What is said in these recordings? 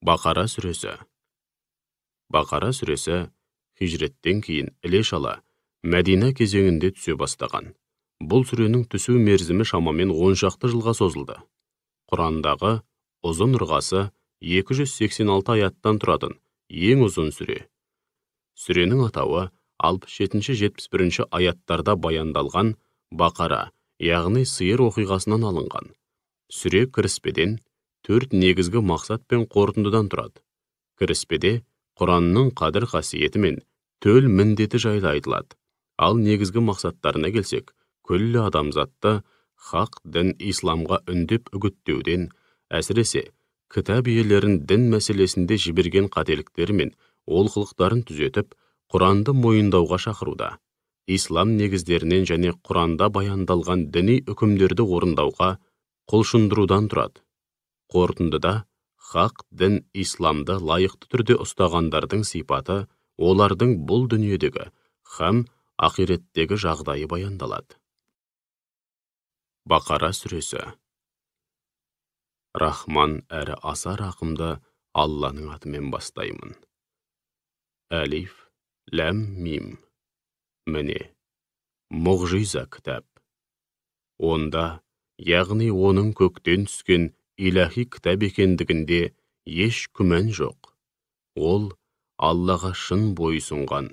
Бақара сүресі. Бақара сүресі хижреттен кейін іле-шала Мәдина кезеңінде түсе бастаған. Бұл сүренің түсу мерзімі шамамен 10 шақты жылға созылды. Құрандағы ұзын ырғасы 286 аяттан тұратын ең ұзын сүре. Сүренің атауы 67-71 аяттарда баяндалған Бақара, яғни сиыр оқиғасынан алынған. Сүре кіріспеден 4 негізгі мақсат пен қорытындыдан тұрады. Кіріспеде Құранның қадір қасиеті мен төл міндеті жайлы айтылады. Ал негізгі мақсаттарына келсек, күллі адамзатты хақ дін исламға үндеп үгіттеуден, әсіресе кітап иелерін дін мәселесінде жіберген қателіктері мен олқылықтарын түзетіп, Құранды мойындауға шақыруда. Ислам негіздерінен және Құранда баяндалған діни үкімдерді орындауға құлшындырудан тұрады. Қорытындыда хақ дін исламды лайықты түрде ұстағандардың сипаты, олардың бұл дүниедегі һәм ақиреттегі жағдайы баяндалады. Бақара сүресі. Рахман әрі аса рақымды Алланың атымен бастаймын. Әлиф, ләм, мим. Міне, мұғжиза кітап. Онда, яғни оның көктен түскен илахи кітап екендігінде еш күмән жоқ. Ол Аллаға шын бойсұнған,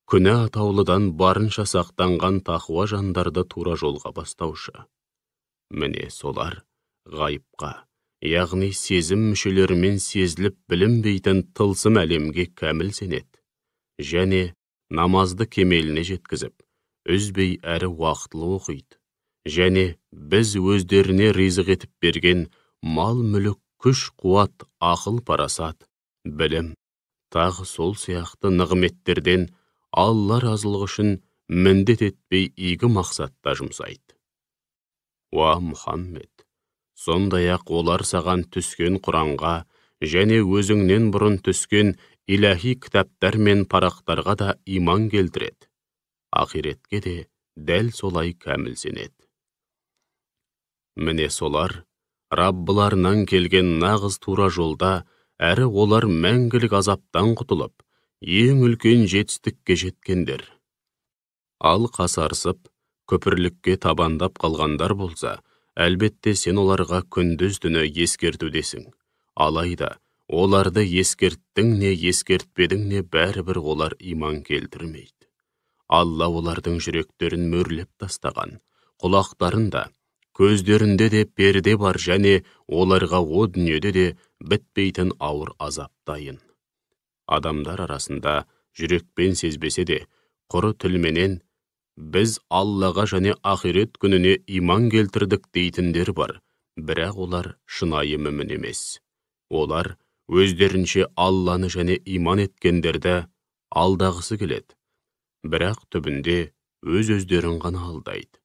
күнә атаулыдан барынша сақтанған тақуа жандарды тура жолға бастаушы. Міне солар ғайыпқа, яғни сезім мүшелерімен сезіліп білінбейтін тылсым әлемге кәміл сенеді. Және намазды кемеліне жеткізіп, үзбей әрі уақытлы оқиды. Және біз өздеріне ризық етіп берген мал мүлік, күш, қуат, ақыл, парасат, білім, тағы сол сияқты нығметтерден Алла разылығы үшін міндет етпей игі мақсатта жұмсайды. Уа Мұхаммед, сондай-ақ олар саған түскен Құранға және өзіңнен бұрын түскен илахи кітаптар мен парақтарға да иман келтіреді. Ақиретке де дәл солай кәміл сенеді. Міне солар Раббыларынан келген нағыз тура жолда, әрі олар мәңгілік азаптан құтылып, ең үлкен жетістікке жеткендер. Ал қасарысып, көпірлікке табандап қалғандар болса, әлбетте сен оларға күндіз түні ескертудесің. Алайда, оларды ескерттің не ескертпедің не бәрібір олар иман келтірмейді. Алла олардың жүректерін мөрлеп тастаған, құлақтарында, көздерінде де перде бар және оларға о дүниеде де бітпейтін ауыр азап дайын. Адамдар арасында жүрекпен сезбесе де, құры тілменен біз Аллаға және ақирет күніне иман келтірдік дейтіндер бар, бірақ олар шынайы мүмін емес. Олар өздерінше Алланы және иман еткендерді алдағысы келеді, бірақ түбінде өз-өздерін ғана алдайды.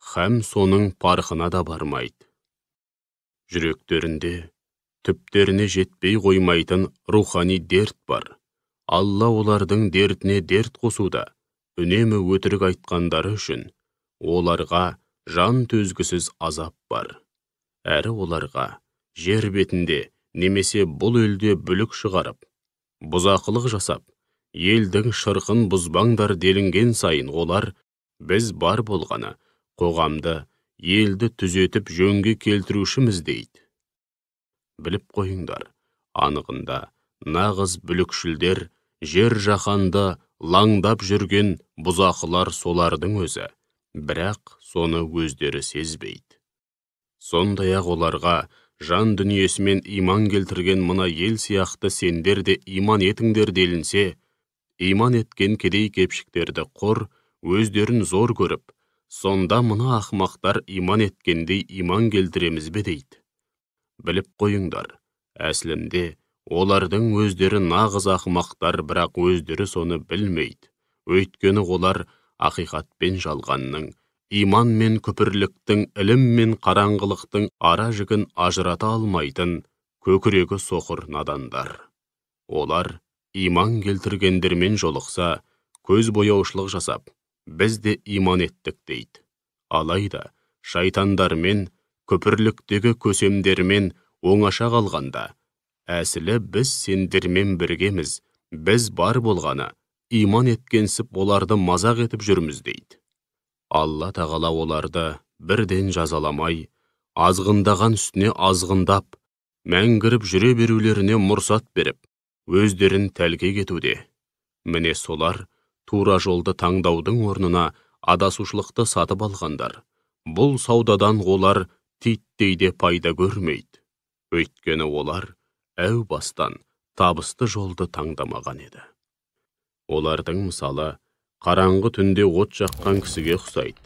Һәм соның парқына да бармайды. Жүректерінде түптеріне жетпей қоймайтын рухани дерт бар. Алла олардың дертіне дерт қосуда, үнемі өтірік айтқандары үшін оларға жан төзгісіз азап бар. Әрі оларға жер бетінде немесе бұл елде бүлік шығарып, бұзақылық жасап, елдің шырқын бұзбаңдар делінген сайын олар біз бар болғаны қоғамды, елді түзетіп жөнге келтірушіміз дейді. Біліп қойыңдар, анығында нағыз бүлікшілдер жер жаһанды лаңдап жүрген бұзақылар солардың өзі, бірақ соны өздері сезбейді. Сондай-ақ оларға жан дүниесімен иман келтірген мына ел сияқты сендер де иман етіңдер делінсе, иман еткен кедей-кепшіктерді құр, өздерін зор көріп, сонда мына ақмақтар иман еткендей иман келтіреміз бе дейді. Біліп қойыңдар, әсілінде олардың өздері нағыз ақмақтар, бірақ өздері соны білмейді. Өйткені олар ақиқат пен жалғанның, иман мен күпірліктің, ілім мен қараңғылықтың ара жігін ажырата алмайтын көкірегі соқыр надандар. Олар иман келтіргендермен жолықса, көз бояушылық жасап, біз де иман еттік дейді. Алайда, шайтандармен, күпірліктегі көсемдермен оңаша қалғанда, Әсілі біз сендермен біргеміз, біз бар болғаны, иман еткенсіп оларды мазақ етіп жүрміз дейді. Алла тағала оларды бірден жазаламай, азғындаған үстіне азғындап, мәңгіріп жүре берулеріне мұрсат беріп, өздерін тәлке кетуде. Міне солар тура жолды таңдаудың орнына адасушылықты сатып алғандар. Бұл саудадан олар титтейде пайда көрмейді. Өйткені олар әу бастан табысты жолды таңдамаған еді. Олардың мысалы, қараңғы түнде от жаққан кісіге ұқсайды.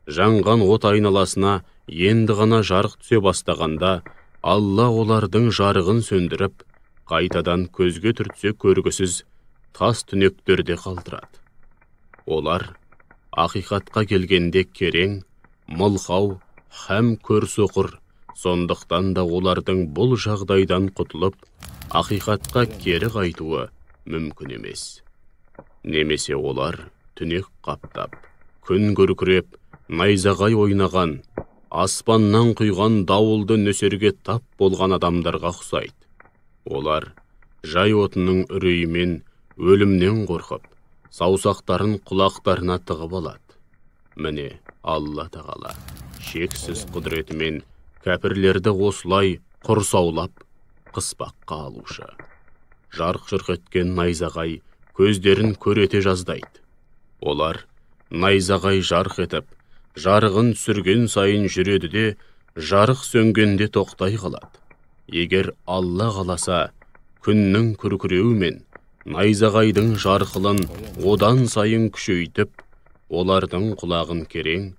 Жанған от айналасына енді ғана жарық түсе бастағанда, Алла олардың жарығын сөндіріп, қайтадан көзге түртсе көргісіз тас түнектерде қалдырады. Олар ақиқатқа келгенде керең, мылқау, һәм көрсоқыр, сондықтан да олардың бұл жағдайдан құтылып, ақиқатқа кері қайтуы мүмкін емес. Немесе олар түнек қаптап, күн күркіреп, найзағай ойнаған, аспаннан құйған дауылды нөсерге тап болған адамдарға ұқсайды. Олар жай отының үрейімен, өлімнен қорқып, саусақтарын құлақтарына тығып алады. Міне, Алла тағала шексіз құдіретімен кәпірлерді осылай құрсаулап, қыспаққа алушы. Жарқ-жұрқ еткен найзағай көздерін көрете жаздайды. Олар найзағай жарқ етіп, жарығын түсірген сайын жүреді де, жарық сөнгенде тоқтай қалады. Егер Алла қаласа, күннің күркіреуімен найзағайдың жарқылын одан сайын күшейтіп, олардың құлағын керең,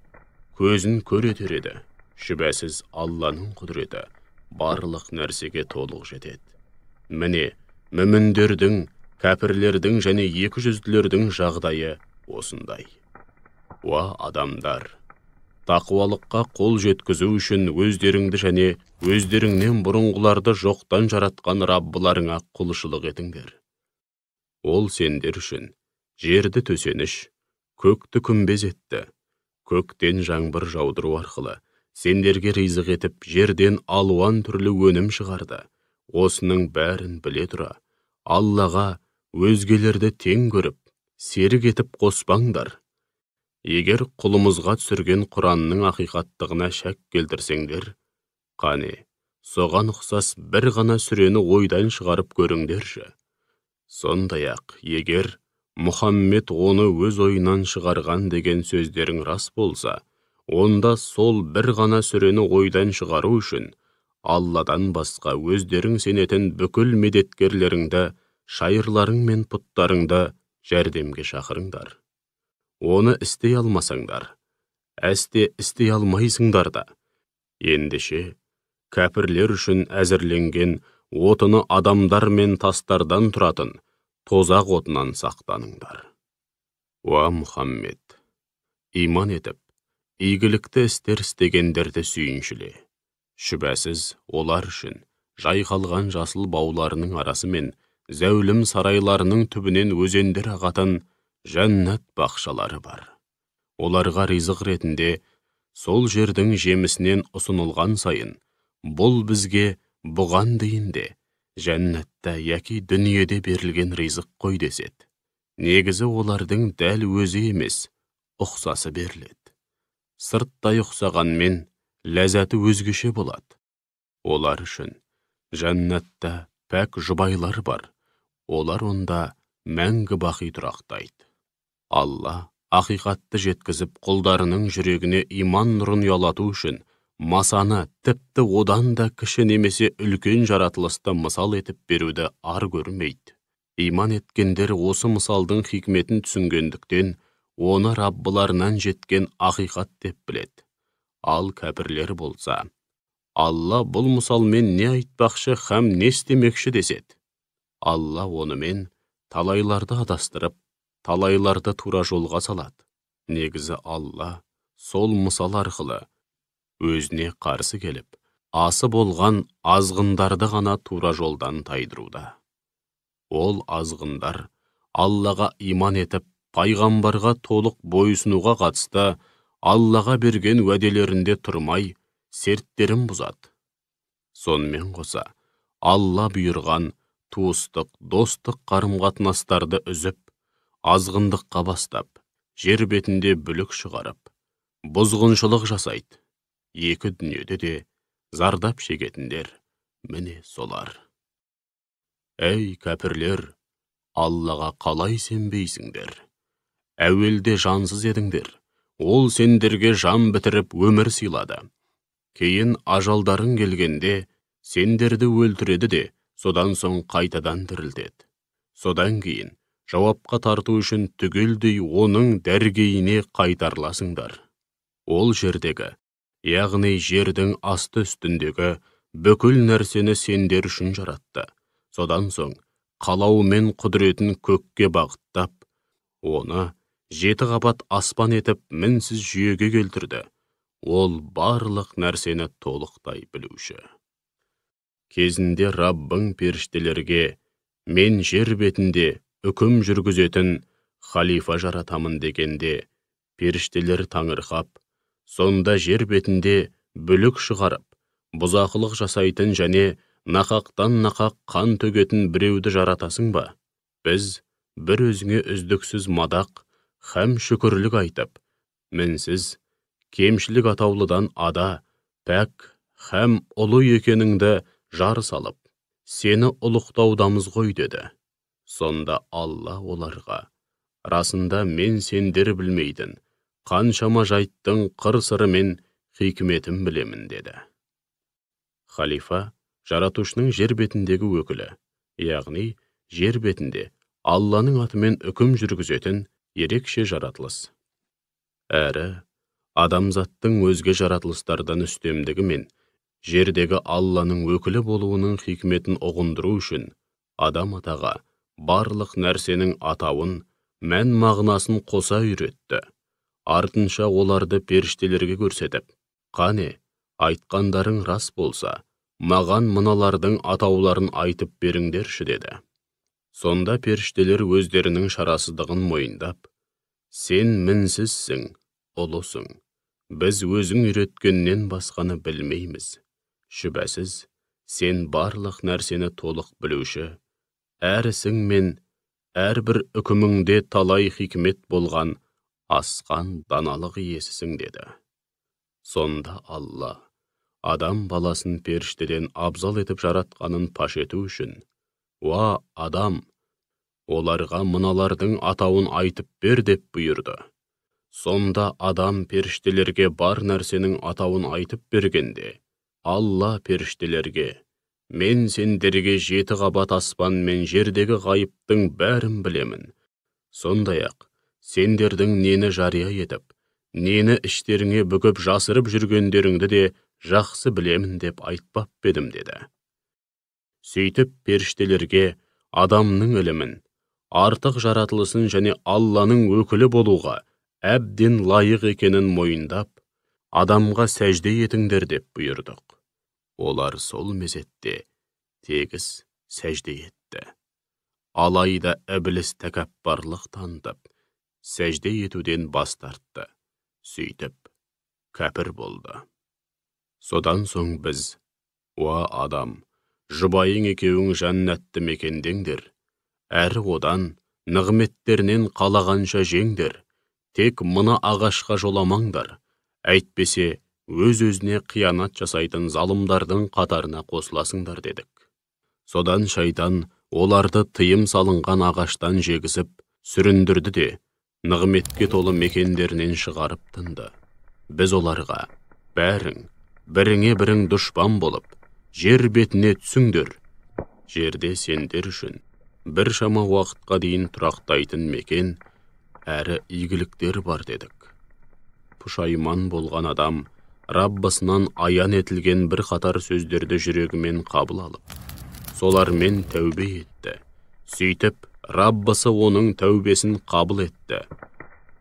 көзін көретер еді. Шүбәсіз Алланың құдіреті барлық нәрсеге толық жетеді. Міне, мүміндердің, кәпірлердің және екіжүзділердің жағдайы осындай. Уа адамдар, тақуалыққа қол жеткізу үшін өздеріңді және өздеріңнен бұрынғыларды жоқтан жаратқан Раббыларыңа құлшылық етіңдер. Ол сендер үшін жерді төсеніш, көкті күмбез етті. Көктен жаңбыр жаудыру арқылы сендерге ризық етіп, жерден алуан түрлі өнім шығарды. Осының бәрін біле тұра, Аллаға өзгелерді тең көріп, серік етіп қоспаңдар. Егер құлымызға түсірген Құранның ақиқаттығына шәк келтірсеңдер, қане, соған ұқсас бір ғана сүрені ойдан шығарып көріңдерші. Сондай-ақ, егер Мұхаммед оны өз ойынан шығарған деген сөздерің рас болса, онда сол бір ғана сүрені ойдан шығару үшін Алладан басқа өздерің сенетін бүкіл медеткерлеріңді, шайырларың мен пұттарыңды жәрдемге шақырыңдар. Оны істей алмасаңдар, әсте істей алмайсыңдар да. Ендеше, кәпірлер үшін әзірленген отыны адамдар мен тастардан тұратын тозақ отынан сақтаныңдар. Уа Мұхаммед, иман етіп, игілікті істер істегендерді сүйіншіле. Шүбәсіз, олар үшін жайқалған жасыл бауларының арасы мен зәулім сарайларының түбінен өзендер ағатын жәннат бақшалары бар. Оларға ризық ретінде сол жердің жемісінен ұсынылған сайын, бұл бізге бұған дейінде жәннатта яки дүниеде берілген ризық қой деседі. Негізі олардың дәл өзі емес, ұқсасы беріледі. Сырттай ұқсағанмен ләззаты өзгеше болады. Олар үшін жәннатта пәк жұбайлар бар. Олар онда мәңгі бақи тұрақтайды. Алла ақиқатты жеткізіп құлдарының жүрегіне иман нұрын ұялату үшін масаны, тіпті одан да кіші немесе үлкен жаратылысты мысал етіп беруді ар көрмейді. Иман еткендер осы мысалдың хикметін түсінгендіктен, оны Раббыларынан жеткен ақиқат деп біледі. Ал кәпірлер болса, Алла бұл мысалмен не айтпақшы һәм не істемекші деседі. Алла онымен талайларды адастырып, талайларды тура жолға салады. Негізі Алла сол мысал арқылы өзіне қарсы келіп, асы болған азғындарды ғана тура жолдан тайдыруда. Ол азғындар Аллаға иман етіп, пайғамбарға толық бойсынуға қатысты Аллаға берген уәделерінде тұрмай, серттерін бұзады. Сонымен қоса, Алла бұйырған туыстық, достық қарым-қатынастарды үзіп, азғындыққа бастап, жер бетінде бүлік шығарып, бұзғыншылық жасайды. Екі дүниеде де зардап шегетіндер міне солар. Әй кәпірлер, Аллаға қалай сенбейсіңдер? Әуелде жансыз едіңдер, ол сендерге жан бітіріп өмір сыйлады. Кейін ажалдарың келгенде, сендерді өлтіреді де, содан соң қайтадан тірілтеді. Содан кейін, жауапқа тарту үшін түгелдей оның дәргейіне қайтарыласыңдар. Ол жердегі, яғни жердің асты үстіндегі бүкіл нәрсені сендер үшін жаратты. Содан соң, қалауы мен құдіретін көкке бағыттап, оны 7 қабат аспан етіп мінсіз жүйеге келтірді. Ол барлық нәрсені толықтай білуші. Кезінде Раббың періштелерге, мен жер бетінде үкім жүргізетін халифа жаратамын дегенде, періштелер таңырқап, сонда жер бетінде бүлік шығарып, бұзақылық жасайтын және нақақтан нақақ қан төгетін біреуді жаратасың ба? Біз бір өзіңе үздіксіз мадақ, һәм шүкірлік айтып, мінсіз, кемшілік атаулыдан ада, пәк, һәм ұлы екеніңді жар салып, сені ұлықтаудамыз ғой деді. Сонда Алла оларға, расында мен сендер білмейтін, қаншама жайттың қыр-сыры мен хикметін білемін деді. Халифа, жаратушының жер бетіндегі өкілі, яғни жер бетінде Алланың атымен үкім жүргізетін ерекше жаратылыс. Әрі, адамзаттың өзге жаратылыстардан үстемдігі мен жердегі Алланың өкілі болуының хикметін ұғындыру үшін адам атаға барлық нәрсенің атауын, мән мағынасын қоса үйретті. Артынша оларды періштелерге көрсетіп, қане, айтқандарың рас болса, маған мыналардың атауларын айтып беріңдерші деді. Сонда періштелер өздерінің шарасыздығын мойындап, сен мінсізсің, ұлысың, біз өзің үйреткеннен басқаны білмейміз. Шүбәсіз, сен барлық нәрсені толық білуші, әрісің мен әрбір үкіміңде талай хикмет болған асқан даналық иесісің деді. Сонда Алла, адам баласын періштеден абзал етіп жаратқанын паш ету үшін, уа адам, оларға мыналардың атауын айтып бер деп бұйырды. Сонда адам періштелерге бар нәрсенің атауын айтып бергенде, Алла періштелерге, мен сендерге 7 қабат аспан мен жердегі ғайыптың бәрін білемін. Сондай-ақ, сендердің нені жария етіп, нені іштеріңе бүгіп жасырып жүргендеріңді де жақсы білемін деп айтпап бедім деді. Сөйтіп періштелерге адамның ілімін, артық жаратылысын және Алланың өкілі болуға әбден лайық екенін мойындап, адамға сәжде етіңдер деп бұйырдық. Олар сол мезетте тегіс сәжде етті. Алайда ібліс тәкаппарлық танытып, сәжде етуден бас тартты. Сөйтіп, кәпір болды. Содан соң біз, уа адам, жұбайың екеуің жәннатты мекендеңдер, әрі одан нығметтерінен қалағанша жеңдер, тек мына ағашқа жоламаңдар, әйтпесе өз-өзіне қиянат жасайтын залымдардың қатарына қосыласыңдар дедік. Содан шайтан оларды тыйым салынған ағаштан жегізіп, сүріндірді де, нығметке толы мекендерінен шығарып тынды. Біз оларға, бәрің, біріңе бірің дұшпан болып, жер бетіне түсіңдер. Жерде сендер үшін бір шама уақытқа дейін тұрақтайтын мекен, әрі игіліктер бар дедік. Пұшайман болған адам, Раббысынан аян етілген бір қатар сөздерді жүрегімен қабыл алып, солармен тәубе етті. Сөйтіп, Раббысы оның тәубесін қабыл етті.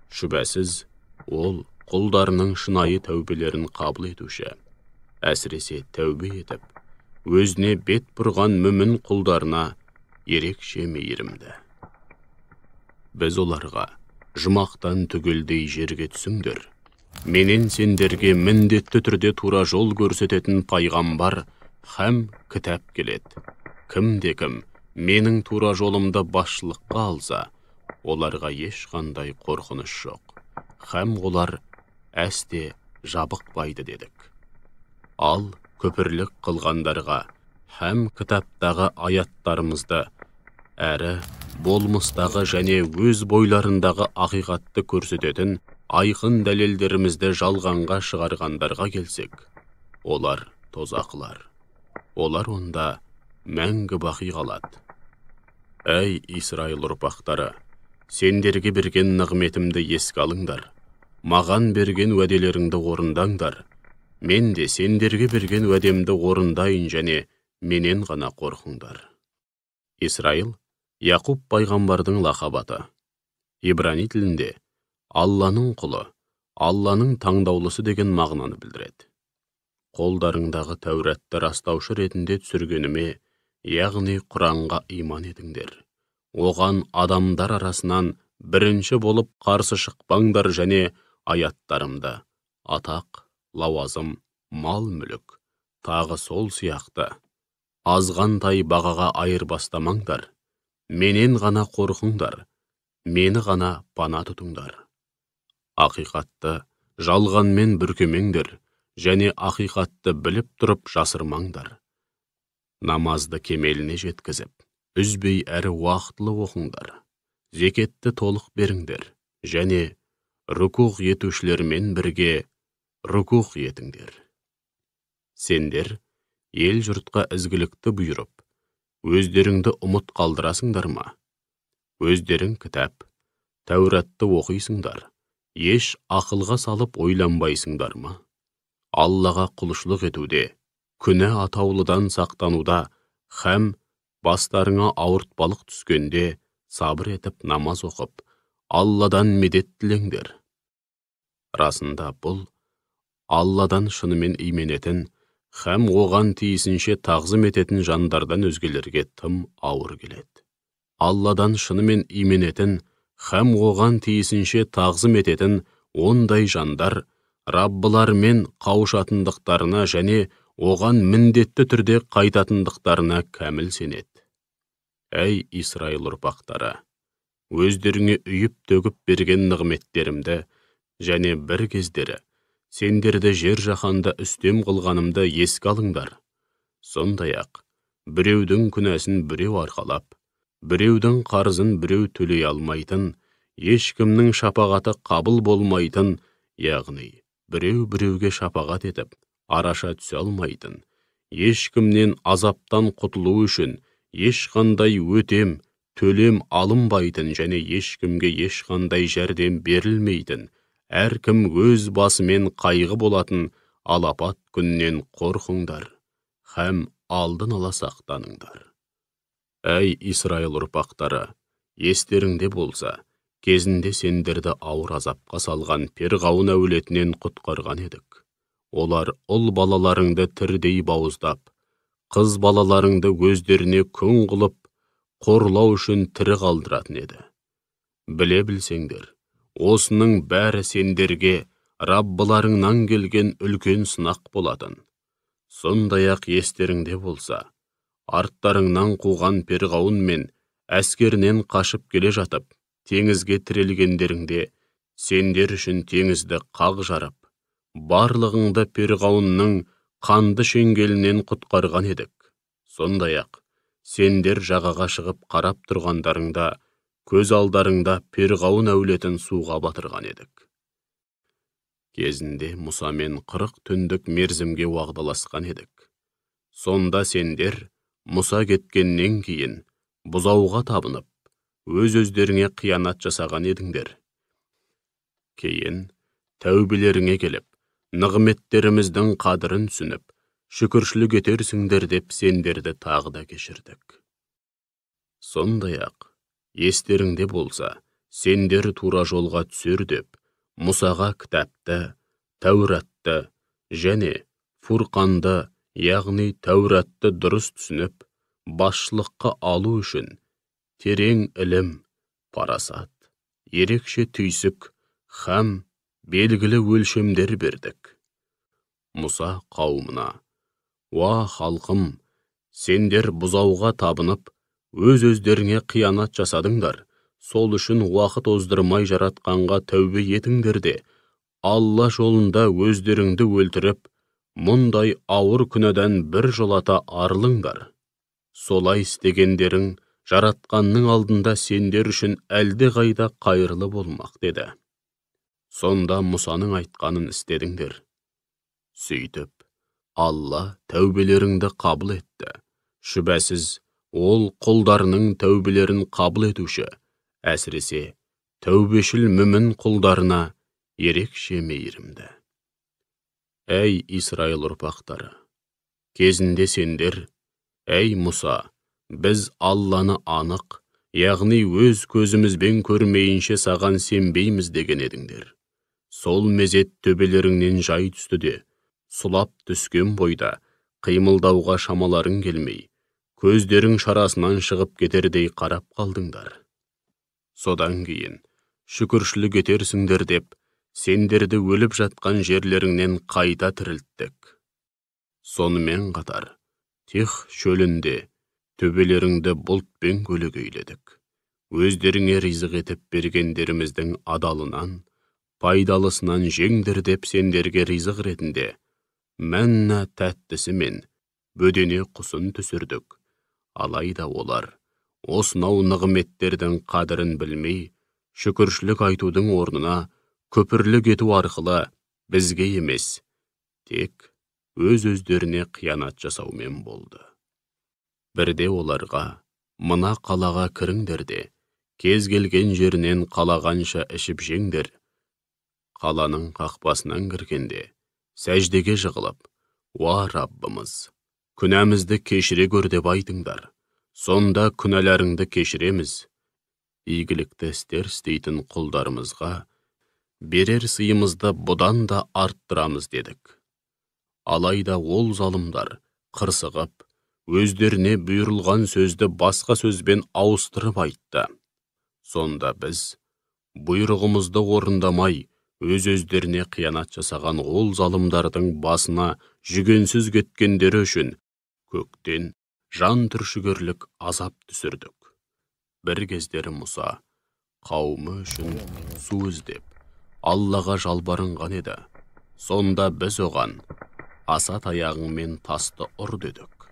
Шүбәсіз, ол құлдарының шынайы тәубелерін қабыл етуші. Әсіресе тәубе етіп, өзіне бет бұрған мүмін құлдарына ерекше мейірімді. Біз оларға, жұмақтан түгелдей жерге түсіңдер. Менен сендерге міндетті түрде тура жол көрсететін пайғамбар һәм кітап келеді. Кім менің тура жолымды басшылыққа алса, оларға ешқандай қорқыныш жоқ, һәм олар әсте жабықпайды дедік. Ал көпірлік қылғандарға һәм кітаптағы аяттарымызды әрі болмыстағы және өз бойларындағы ақиқатты көрсететін айқын дәлелдерімізді жалғанға шығарғандарға келсек, олар тозақлар. Олар онда мәңгі бақи қалады. Әй Исраил ұрпақтары, сендерге берген нығметімді еске алыңдар. Маған берген уәделеріңді орындаңдар. Мен де сендерге берген уәдемді орындайын және менен ғана қорқыңдар. Исраил Яқуб пайғамбардың лақабаты. Ибрани тілінде Алланың құлы, Алланың таңдаулысы деген мағынаны білдіреді. Қолдарыңдағы Тәуратты растаушы ретінде түсіргеніме, яғни Құранға иман етіңдер. Оған адамдар арасынан бірінші болып қарсы шықпаңдар және аяттарымды, атақ, лауазым, мал-мүлік, тағы сол сияқты азғантай бағаға айырбастамаңдар. Менен ғана қорқыңдар, мені ғана пана тұтыңдар. Ақиқатты жалғанмен бүркемеңдер және ақиқатты біліп тұрып жасырмаңдар. Намазды кемеліне жеткізіп, үзбей әрі уақытлы оқыңдар. Зекетті толық беріңдер және рүкуғ етушілермен бірге рүкуғ етіңдер. Сендер ел жұртқа ізгілікті бұйырып, өздеріңді ұмыт қалдырасыңдар ма? Өздерің кітап, Тәуратты оқисыңдар, еш ақылға салып ойланбайсыңдар ма? Аллаға құлшылық етуде, күнә атаулыдан сақтануда, һәм бастарыңа ауыртпалық түскенде сабыр етіп намаз оқып, Алладан медет тілеңдер. Расында бұл, Алладан шынымен именетін, һәм оған тиісінше тағзым ететін жандардан өзгелерге тым ауыр келеді. Алладан шынымен именетін, һәм оған тиісінше тағзым ететін ондай жандар Раббылармен қауышатындықтарына және оған міндетті түрде қайтатындықтарына кәміл сенеді. Әй Исраил ұрпақтары, өздеріңе үйіп төгіп берген нығметтерімді және бір кездері сендерді жер жаһанда үстем қылғанымды еске алыңдар. Сондай-ақ, біреудің күнәсін біреу арқалап, біреудің қарызын біреу төлей алмайтын, ешкімнің шапағаты қабыл болмайтын, яғни біреу-біреуге шапағат етіп, араша түсе алмайтын, ешкімнен азаптан құтылу үшін ешқандай өтем, төлем алынбайтын және ешкімге ешқандай жәрдем берілмейтін, әркім өз басымен қайғы болатын алапат күннен қорқыңдар, һәм алдын ала сақтаныңдар. Әй Исраил ұрпақтары, естеріңде болса, кезінде сендерді ауыр азапқа салған Перғауын әулетінен құтқарған едік. Олар ұл балаларыңды тірідей бауыздап, қыз балаларыңды өздеріне күң қылып, қорлау үшін тірі қалдыратын еді. Біле білсеңдер, осының бәрі сендерге Раббыларыңнан келген үлкен сынақ болатын. Сондай-ақ естеріңде болса, арттарыңнан қуған Перғауын мен әскерінен қашып келе жатып, теңізге тірелгендеріңде, сендер үшін теңізді қақ жарып, барлығыңды Перғауынның қанды шеңгелінен құтқарған едік. Сондай-ақ, сендер жағаға шығып қарап тұрғандарыңда, көз алдарыңда Перғауын әулетін суға батырған едік. Кезінде Мұсамен 40 түндік мерзімге уағдаласқан едік. Сонда сендер Мұса кеткеннен кейін бұзауға табынып, өз-өздеріңе қиянат жасаған едіңдер. Кейін тәубелеріңе келіп, нығметтеріміздің қадірін түсініп, шүкіршілік етерсіңдер деп сендерді тағы да кешірдік. Сондай-ақ, естеріңде болса, сендер тура жолға түсер деп, Мұсаға кітапты, Тәуратты және Фурқанды, яғни Тәуратты дұрыс түсініп, басшылыққа алу үшін терең ілім, парасат, ерекше түйсік, һәм белгілі өлшемдер бердік. Мұса қауымына, Уа халқым, сендер бұзауға табынып, өз-өздеріңе қиянат жасадыңдар. Сол үшін уақыт оздырмай жаратқанға тәубе етіңдер де, Алла жолында өздеріңді өлтіріп, мұндай ауыр күнәдан бір жолата арылыңдар. Солай істегендерің жаратқанның алдында сендер үшін әлде қайда қайырлы болмақ деді. Сонда Мұсаның айтқанын істедіңдер. Сөйтіп, Алла тәубелеріңді қабыл етті. Шүбәсіз, ол құлдарының тәубелерін қабыл етуші, әсіресе тәубешіл мүмін құлдарына ерекше мейірімді. Әй Исраил ұрпақтары, кезінде сендер, әй Мұса, біз Алланы анық, яғни өз көзімізбен көрмейінше саған сенбейміз деген едіңдер. Сол мезет төбелеріңнен жай түсті де, сұлап түскен бойда қимылдауға шамаларың келмей, көздерің шарасынан шығып кетердей қарап қалдыңдар. Содан кейін, шүкіршілік етерсіңдер деп, сендерді өліп жатқан жерлеріңнен қайта тірілттік. Сонымен қатар, Тих шөлінде төбелеріңді бұлтпен көлегейледік. Өздеріңе ризық етіп бергендеріміздің адалынан, пайдалысынан жеңдір деп сендерге ризық ретінде, мәнна тәттісі мен бөдене құсын түсірдік. Алайда олар, осынау нығметтердің қадірін білмей, шүкіршілік айтудың орнына көпірлік ету арқылы бізге емес, тек өз-өздеріне қиянат жасаумен болды. Бірде оларға, мына қалаға кіріңдер де, кез келген жерінен қалағанша ішіп жеңдер. Қаланың қақпасынан кіргенде, сәждеге жығылып, уа Раббымыз, күнәмізді кешіре көр деп айтыңдар. Сонда күнәларыңды кешіреміз. Игілікті істер істейтін құлдарымызға берер сыйымызды бұдан да арттырамыз дедік. Алайда ол залымдар қырсығып, өздеріне бұйырылған сөзді басқа сөзбен ауыстырып айтты. Сонда біз, бұйрығымызды орындамай, өз-өздеріне қиянат жасаған ол залымдардың басына жүгенсіз кеткендері үшін көктен жан түршігерлік азап түсірдік. Бір кездері Мұса, қауымы үшін су іздеп, Аллаға жалбарынған еді. Сонда біз оған, аса таяғыңмен тасты ұр дедік.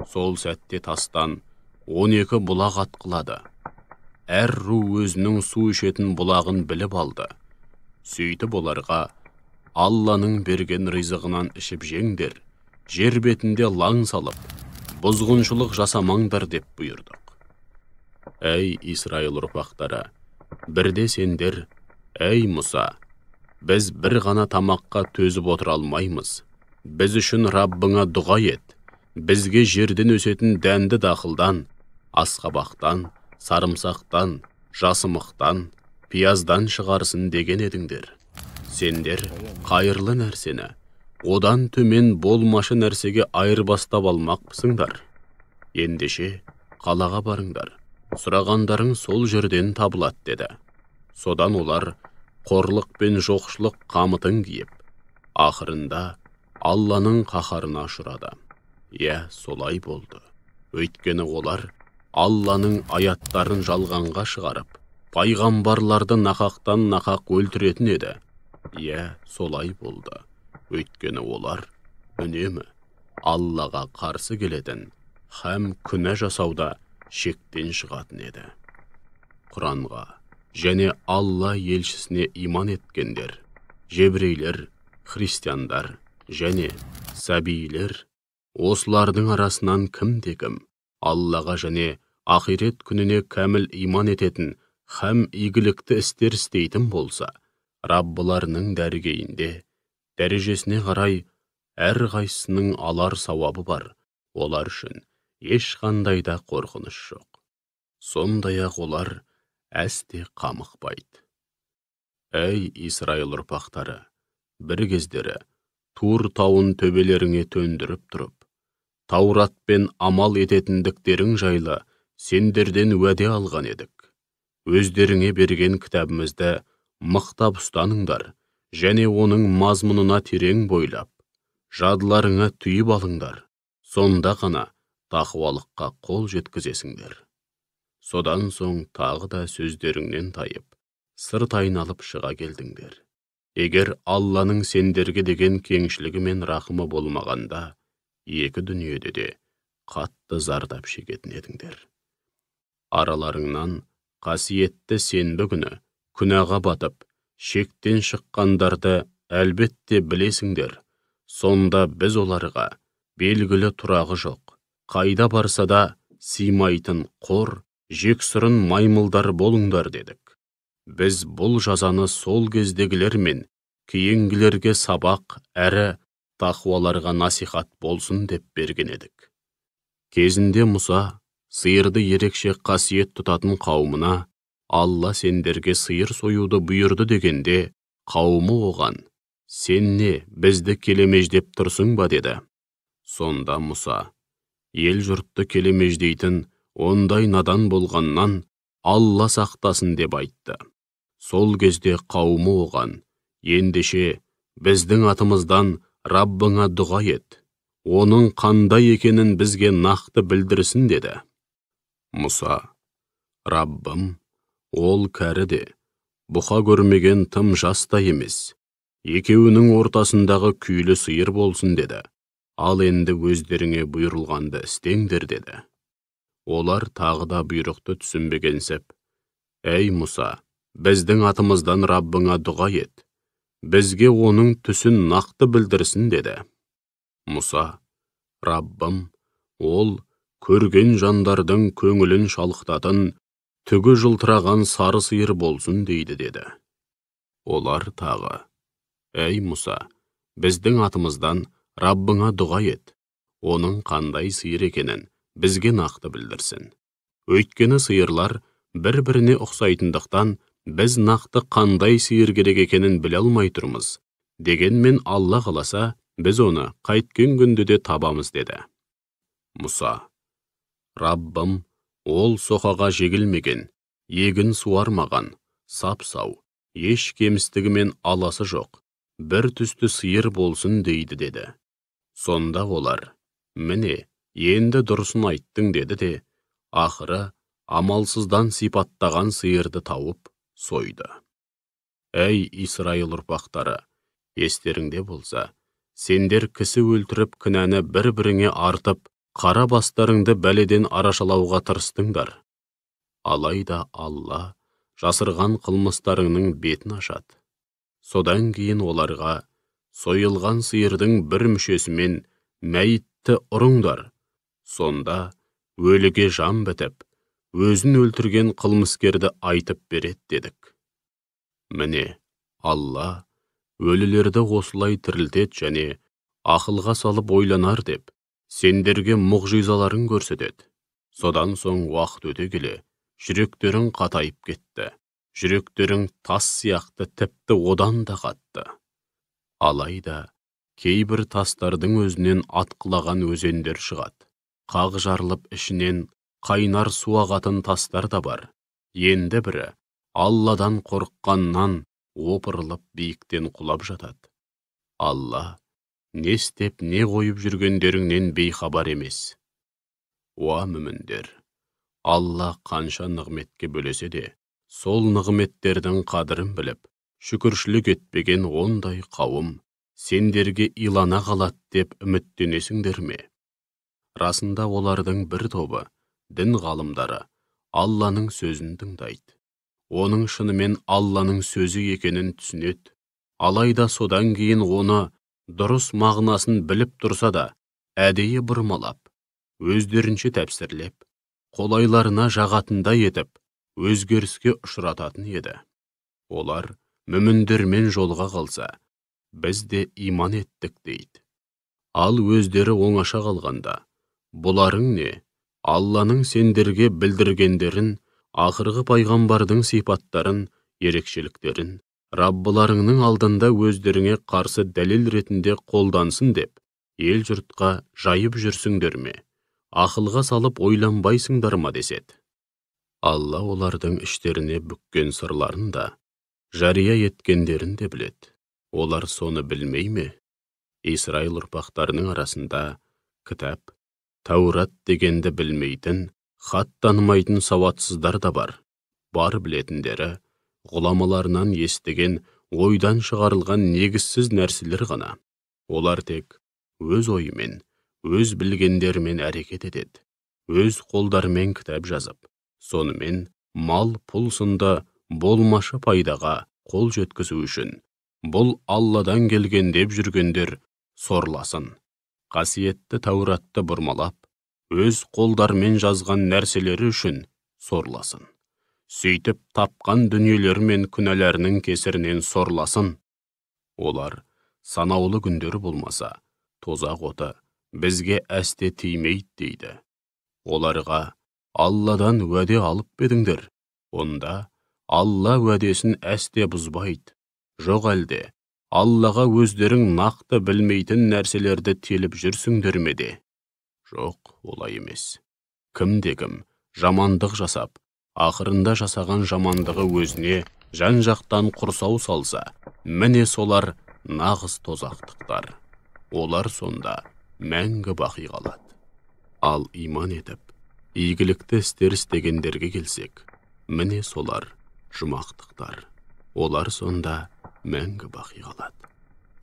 Сол сәтте тастан 12 бұлақ атқылады. Әр ру өзінің су ішетін бұлағын біліп алды. Сөйтіп оларға, Алланың берген ризығынан ішіп жеңдер, жер бетінде лаң салып, бұзғыншылық жасамаңдар деп бұйырдық. Әй Исраил ұрпақтары, бірде сендер, әй Мұса, біз бір ғана тамаққа төзіп отыра алмаймыз. Біз үшін Раббыңа дұға ет, бізге жерден өсетін дәнді дақылдан, асқабақтан, сарымсақтан, жасымықтан, пияздан шығарсын деген едіңдер. Сендер қайырлы нәрсені, одан төмен болмашы нәрсеге айырбастап алмақпысыңдар. Ендеше қалаға барыңдар, сұрағандарың сол жерден табылады деді. Содан олар қорлық пен жоқшылық қамытын киіп, ақырында Алланың қаһарына ұшырады. Иә, солай болды. Өйткені олар Алланың аяттарын жалғанға шығарып, пайғамбарларды нақақтан нақақ өлтіретін еді. Иә, солай болды. Өйткені олар үнемі Аллаға қарсы келетін һәм күнә жасауда шектен шығатын еді. Құранға және Алла елшісіне иман еткендер, жебірейлер, христиандар және сәбилер, осылардың арасынан кім-де-кім Аллаға және ақирет күніне кәміл иман ететін һәм игілікті істер істейтін болса, Раббыларының дәргейінде дәрежесіне қарай әрқайсысының алар сауабы бар. Олар үшін ешқандай да қорқыныш жоқ. Сондай-ақ олар әсте қамықпайды. Әй Исраил ұрпақтары, бір кездері Тур тауын төбелеріңе төндіріп тұрып, Тауратпен амал ететіндіктерің жайлы сендерден уәде алған едік. Өздеріңе берген кітабымызды мықтап ұстаныңдар және оның мазмұнына терең бойлап, жадыларыңа түйіп алыңдар. сонда ғана тақуалыққа қол жеткізесіңдер. Содан соң тағы да сөздеріңнен тайып, сырт айналып шыға келдіңдер. Егер Алланың сендерге деген кеңшілігі мен рахымы болмағанда, екі дүниеде де қатты зардап шегетін едіңдер. Араларыңнан қасиетті сенбі күні күнәға батып, шектен шыққандарды әлбетте білесіңдер. Сонда біз оларға белгілі тұрағы жоқ, қайда барса да сыймайтын қор, жексұрын маймылдар болыңдар дедік. Біз бұл жазаны сол кездегілер мен кейінгілерге сабақ әрі тақуаларға насихат болсын деп берген едік. Кезінде Мұса сиырды ерекше қасиет тұтатын қауымына Алла сендерге сиыр союды бұйырды дегенде, қауымы оған: сен не, бізді келемеждеп тұрсың ба деді. Сонда Мұса: ел жұртты келемеждейтін ондай надан болғаннан Алла сақтасын деп айтты. Сол кезде қауымы оған: ендеше біздің атымыздан Раббыңа дұға ет, оның қандай екенін бізге нақты білдірсін деді. Мұса: Раббым, ол кәрі де, бұқа көрмеген тым жас та емес, екеуінің ортасындағы күйлі сиыр болсын деді. Ал енді өздеріңе бұйырылғанды істеңдер деді. Олар тағы да бұйрықты түсінбегенсіп: әй Мұса, біздің атымыздан Раббыңа дұға ет, бізге оның түсін нақты білдірсін деді. Мұса: Раббым, ол көрген жандардың көңілін шалықтатын, түгі жылтыраған сары сиыр болсын дейді деді. Олар тағы: әй Мұса, біздің атымыздан Раббыңа дұға ет, оның қандай сиыр екенін бізге нақты білдірсін. Өйткені сиырлар бір-біріне ұқсайтындықтан, біз нақты қандай сиыр керек екенін біле алмай тұрмыз. Дегенмен Алла қаласа, біз оны қайткен күнде де табамыз деді. Мұса: Раббым, ол соқаға жегілмеген, егін суармаған, сап-сау, еш кемістігі мен аласы жоқ, бір түсті сиыр болсын дейді деді. Сонда олар: міне, енді дұрысын айттың деді де, ақыры амалсыздан сипаттаған сиырды тауып сойды. Әй Исраил ұрпақтары, естеріңде болса, сендер кісі өлтіріп кінәні бір-біріңе артып, қара бастарыңды бәледен арашалауға тырыстыңдар. Алайда Алла жасырған қылмыстарыңның бетін ашады. Содан кейін оларға: сойылған сиырдың бір мүшесімен мәйітті ұрыңдар. Сонда өліге жан бітіп, өзін өлтірген қылмыскерді айтып берет дедік. Міне, Алла өлілерді осылай тірілтет және ақылға салып ойланар деп, сендерге мұғжизаларын көрсетеді. Содан соң уақыт өте келе, жүректерің қатайып кетті. Жүректерің тас сияқты, тіпті одан да қатты. Алайда кейбір тастардың өзінен атқылаған өзендер шығады. Қақ жарылып ішінен қайнар су ағатын тастар да бар. Енді бірі Алладан қорыққаннан опырылып биіктен құлап жатады. Алла не істеп не қойып жүргендеріңнен бейхабар емес. Уа мүміндер, Алла қанша нығметке бөлесе де, сол нығметтердің қадірін біліп, шүкіршілік етпеген ондай қауым сендерге илана қалады деп үміттенесіңдер ме? Расында олардың бір тобы, дін ғалымдары, Алланың сөзін тыңдайды. Оның шынымен Алланың сөзі екенін түсінеді. Алайда содан кейін оны дұрыс мағынасын біліп тұрса да, әдейі бұрмалап, өздерінше тәпсірлеп, қолайларына жағатындай етіп, өзгеріске ұшырататын еді. Олар мүміндермен жолға қалса, біз де иман еттік дейді. Ал өздері оңаша қалғанда, бұларың не? Алланың сендерге білдіргендерін, ақырғы пайғамбардың сипаттарын, ерекшеліктерін, Раббыларыңның алдында өздеріңе қарсы дәлел ретінде қолдансын деп, ел жұртқа жайып жүрсіңдер ме? Ақылға салып ойланбайсыңдар ма деседі. Алла олардың іштеріне бүккен сырларын да, жария еткендерін де біледі. Олар соны білмей ме? Исраил ұрпақтарының арасында кітап Тәурат дегенді білмейтін, хат танымайтын сауатсыздар да бар. Бар білетіндері, ғұламаларынан естіген, ойдан шығарылған негізсіз нәрселер ғана. Олар тек өз ойымен, өз білгендерімен әрекет етеді. Өз қолдарымен кітап жазып, сонымен мал, пұл сынды болмашы пайдаға қол жеткізу үшін. Бұл Алладан келген деп жүргендер сорласын. Қасиетті Тәуратты бұрмалап, өз қолдарымен жазған нәрселері үшін сорласын. Сөйтіп тапқан дүниелері мен күнәләрінің кесірінен сорласын. Олар санаулы күндері болмаса, тозақ оты бізге әсте тимейді дейді. Оларға Алладан уәде алып бедіңдер. Онда Алла уәдесін әсте бұзбайды. Жоқ әлде, Аллаға өздерің нақты білмейтін нәрселерді теліп жүрсіңдер ме де? Жоқ, олай емес. Кім-де-кім жамандық жасап, ақырында жасаған жамандығы өзіне жан-жақтан құрсау салса, міне солар нағыз тозақтықтар. Олар сонда мәңгі бақи қалады. Ал иман етіп, игілікті істер істегендерге келсек, міне солар жұмақтықтар. Олар сонда мәңгі бақи қалады.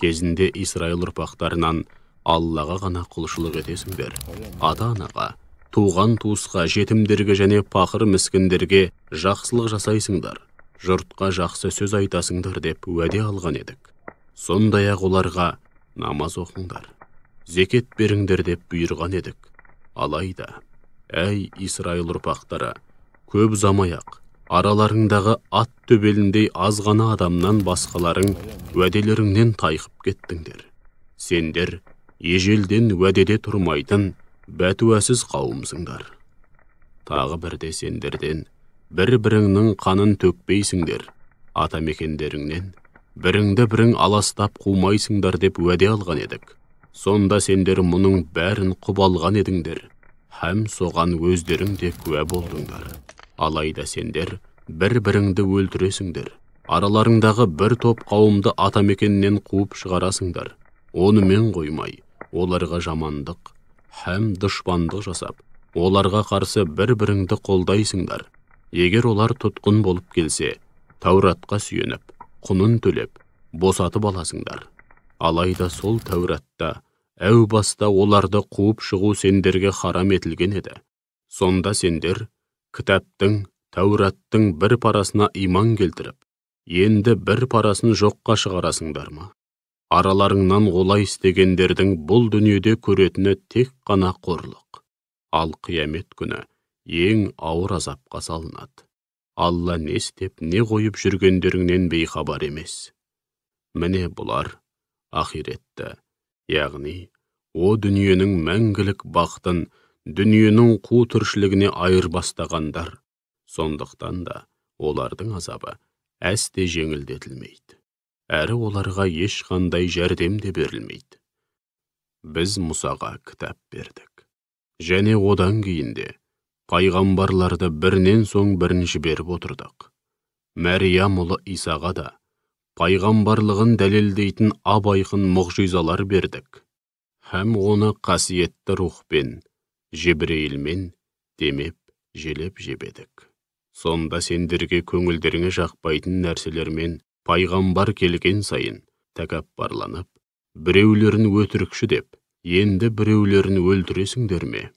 Кезінде Исраил ұрпақтарынан Аллаға ғана құлшылық етесіңдер. Ата-анаға, туған туысқа, жетімдерге және пақыр міскіндерге жақсылық жасайсыңдар. Жұртқа жақсы сөз айтасыңдар деп уәде алған едік. Сондай-ақ оларға намаз оқыңдар, зекет беріңдер деп бұйырған едік. Алайда, әй Исраил ұрпақтары, көп ұзамай-ақ араларыңдағы ат төбеліндей аз ғана адамнан басқаларың уәделеріңнен тайқып кеттіңдер. Сендер ежелден уәдеде тұрмайтын бәтуәсіз қауымсыңдар. Тағы бірде сендерден бір-біріңнің қанын төкпейсіңдер, атамекендеріңнен біріңді-бірің аластап қумайсыңдар деп уәде алған едік. Сонда сендер мұның бәрін құп алған едіңдер, һәм соған өздерің де куә болдыңдар. Алайда сендер бір-біріңді өлтіресіңдер, араларыңдағы бір топ қауымды атамекеннен қуып шығарасыңдар. Онымен қоймай, оларға жамандық һәм дұшпандық жасап, оларға қарсы бір-біріңді қолдайсыңдар. Егер олар тұтқын болып келсе, Тәуратқа сүйеніп, құнын төлеп, босатып аласыңдар. Алайда сол Тәуратта әу баста оларды қуып шығу сендерге харам етілген еді. Сонда сендер кітаптың, Тәураттың бір парасына иман келтіріп, енді бір парасын жоққа шығарасыңдар ма? Араларыңнан олай істегендердің бұл дүниеде көретіні тек қана қорлық. Ал қиямет күні ең ауыр азапқа салынады. Алла не істеп, не қойып жүргендеріңнен бейхабар емес. Міне бұлар ақиретті, яғни о дүниенің мәңгілік бақытын дүниенің қу тіршілігіне айырбастағандар. Сондықтан да олардың азабы әсте жеңілдетілмейді. Әрі оларға ешқандай жәрдем де берілмейді. Біз Мұсаға кітап бердік. Және одан кейінде пайғамбарларды бірінен соң бірін жіберіп отырдық. Мәриям ұлы Исаға да пайғамбарлығын дәлелдейтін ап-айқын мұғжизалар бердік. Һәм оны қасиетті рухпен, Жебірейілмен демеп, желеп жебедік. Сонда сендерге көңілдеріңе жақпайтын нәрселермен пайғамбар келген сайын тәкаппарланып, біреулерін өтірікші деп, енді біреулерін өлтіресіңдер ме?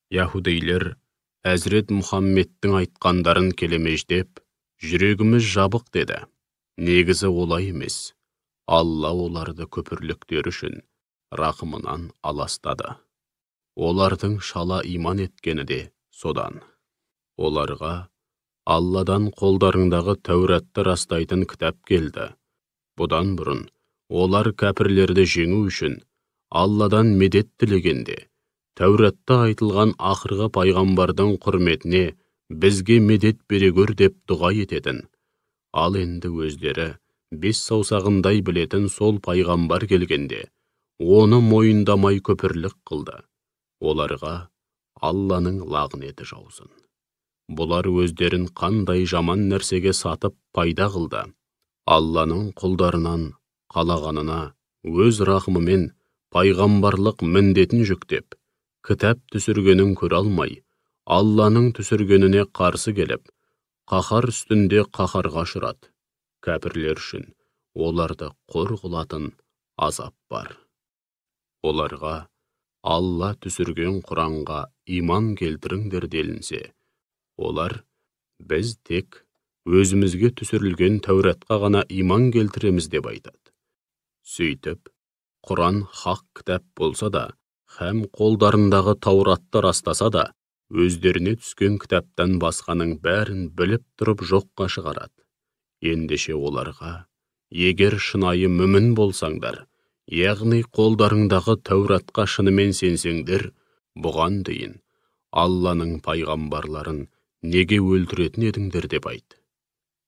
Яһудейлер Әзірет Мұхаммедтің айтқандарын келемеждеп, жүрегіміз жабық деді. Негізі олай емес. Алла оларды көпірліктер үшін рақымынан аластады. Олардың шала иман еткені де содан. Оларға Алладан қолдарыңдағы Тәуратты растайтын кітап келді. Бұдан бұрын олар кәпірлерді жеңу үшін Алладан медет тілегенде, Тәуратта айтылған ақырғы пайғамбардың құрметіне бізге медет бере көр деп дұға ететін. Ал енді өздері бес саусағындай білетін сол пайғамбар келгенде, оны мойындамай көпірлік қылды. Оларға Алланың лағнеті жаусын. Бұлар өздерін қандай жаман нәрсеге сатып пайда қылды. Алланың құлдарынан қалағанына өз рахымымен пайғамбарлық міндетін жүктеп, кітап түсіргенін көре алмай, Алланың түсіргеніне қарсы келіп, қаһар үстінде қаһарға ұшырады. Кәпірлер үшін оларды қор қылатын азап бар. Оларға Алла түсірген Құранға иман келтіріңдер делінсе, олар біз тек өзімізге түсірілген Тәуратқа ғана иман келтіреміз деп айтады. Сөйтіп, Құран хақ кітап болса да, һәм қолдарындағы Тауратты растаса да, өздеріне түскен кітаптан басқаның бәрін біліп тұрып жоққа шығарады. Ендеше оларға, егер шынайы мүмін болсаңдар, яғни қолдарыңдағы Тәуратқа шынымен сенсеңдер, бұған дейін Алланың пайғамбарларын неге өлтіретін едіңдер деп айт.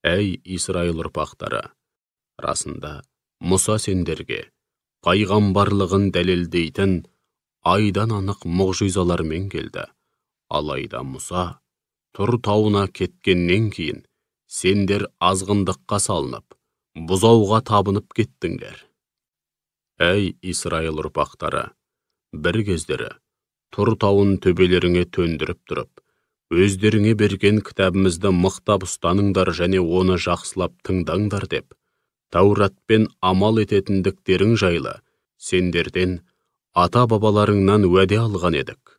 Әй Исраил ұрпақтары, расында Мұса сендерге пайғамбарлығын дәлелдейтін айдан анық мұғжизалармен келді. Алайда Мұса Тұр тауына кеткеннен кейін сендер азғындыққа салынып, бұзауға табынып кеттіңдер. Әй Исраил ұрпақтары, бір кездері Тұр тауын төбелеріңе төндіріп тұрып, өздеріңе берген кітабымызды мықтап ұстаныңдар және оны жақсылап тыңдаңдар деп, Тауратпен амал ететіндіктерің жайлы сендерден ата-бабаларыңнан уәде алған едік.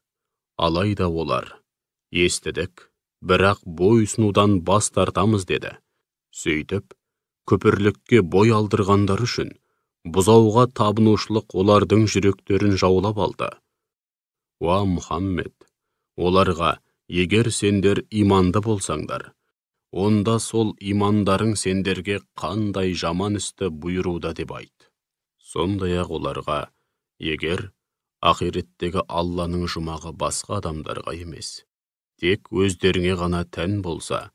Алайда олар, естідік, бірақ бой ұсынудан бас тартамыз деді. Сөйтіп, күпірлікке бой алдырғандар үшін бұзауға табынушылық олардың жүректерін жаулап алды. Уа Мұхаммед, оларға, егер сендер иманды болсаңдар, онда сол имандарың сендерге қандай жаман істі бұйыруда деп айт. Сондай-ақ оларға, егер ақиреттегі Алланың жұмағы басқа адамдарға емес, тек өздеріңе ғана тән болса,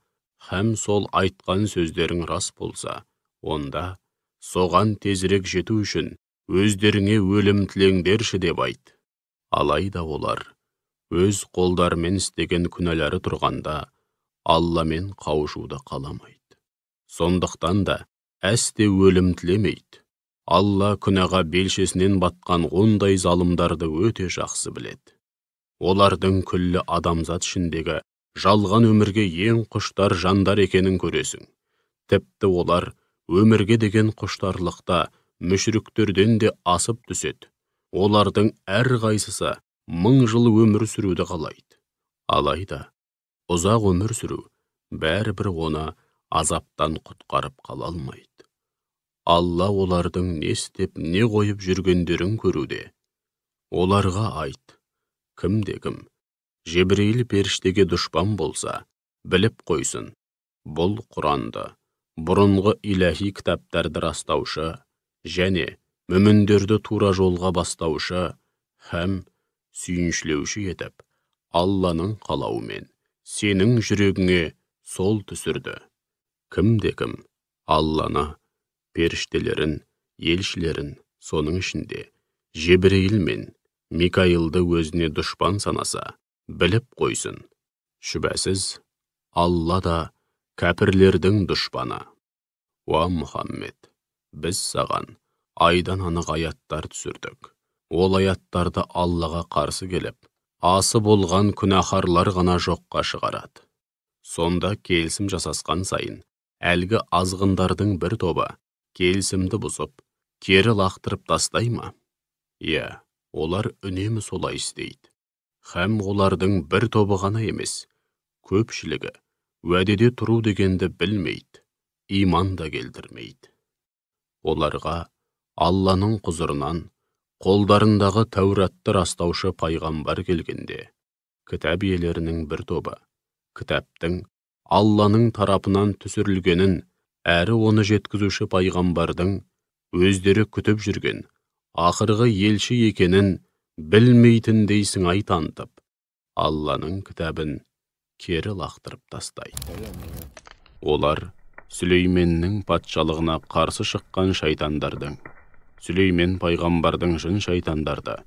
һәм сол айтқан сөздерің рас болса, онда соған тезірек жету үшін өздеріңе өлім тілеңдерші деп айт. Алайда олар, өз қолдарымен істеген күнәлары тұрғанда, Алламен қауышуды қаламайды. Сондықтан да әсте өлім тілемейді. Алла күнәға белшесінен батқан ондай залымдарды өте жақсы біледі. Олардың күллі адамзат ішіндегі жалған өмірге ең құштар жандар екенін көресің. Тіпті олар өмірге деген құштарлықта мүшриктерден де асып түседі. Олардың әрқайсысы 1000 жыл өмір сүруді қалайды. Алайда, ұзақ өмір сүру бәрібір оны азаптан құтқарып қала алмайды. Алла олардың не істеп, не қойып жүргендерін көруде. Оларға айт, кімде-кім Жебірейіл періштеге дұшпан болса, біліп қойсын, бұл Құранды, бұрынғы иләһи кітаптарды растаушы және мүміндерді тура жолға бастаушы һәм сүйіншілеуші етіп, Алланың қалауымен сенің жүрегіңе сол түсірді. Кімде-кім Алланы, періштелерін, елшілерін, соның ішінде Жебірейіл мен Микаилді өзіне дұшпан санаса, біліп қойсын. Шүбәсіз, Алла да кәпірлердің дұшпаны. Уа Мұхаммед, біз саған айдан анық аяттар түсірдік. Ол аяттарды Аллаға қарсы келіп, асы болған күнәһарлар ғана жоққа шығарады. Сонда келісім жасасқан сайын, әлгі азғындардың бір тобы келісімді бұзып, кері лақтырып тастай ма? Иә, олар үнемі солай істейді. Һәм олардың бір тобы ғана емес, көпшілігі уәдеде тұру дегенді білмейді, иман да келтірмейді. Оларға Алланың құзырынан қолдарындағы Тәуратты растаушы пайғамбар келгенде, кітап иелерінің бір тобы кітаптың Алланың тарапынан түсірілгенін әрі оны жеткізуші пайғамбардың өздері күтіп жүрген ақырғы елші екенін білмейтіндей сыңай танытып, Алланың кітабын кері лақтырып тастайды. Олар Сүлейменнің патшалығына қарсы шыққан шайтандардың, Сүлеймен пайғамбардың жын шайтандарды,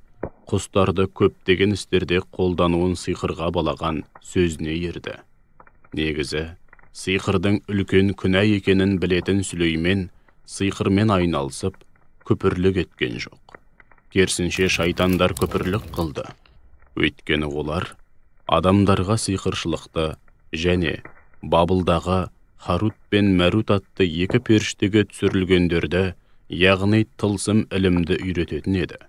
құстарды көптеген істерде қолдануын сиқырға балаған сөзіне ерді. Негізі, сиқырдың үлкен күнә екенін білетін Сүлеймен сиқырмен айналысып, күпірлік еткен жоқ. Керісінше шайтандар күпірлік қылды. Өйткені олар адамдарға сиқыршылықты және Бабылдағы Харут пен Мәрут атты екі періштеге түсірілгендерді, яғни тылсым ілімді үйрететін еді.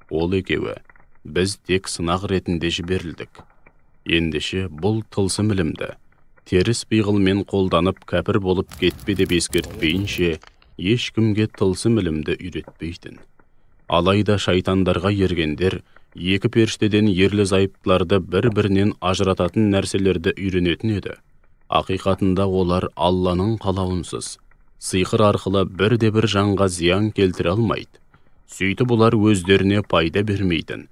Ол екеуі біз тек сынақ ретінде жіберілдік. Ендеше бұл тылсым ілімді теріс пиғылмен қолданып кәпір болып кетпе деп ескертпейінше, ешкімге тылсым ілімді үйретпейтін. Алайда шайтандарға ергендер екі періштеден ерлі зайыптыларды бір-бірінен ажырататын нәрселерді үйренетін еді. Ақиқатында олар Алланың қалауынсыз, сиқыр арқылы бірде-бір жанға зиян келтіре алмайды. Сөйтіп олар өздеріне пайда бермейтін,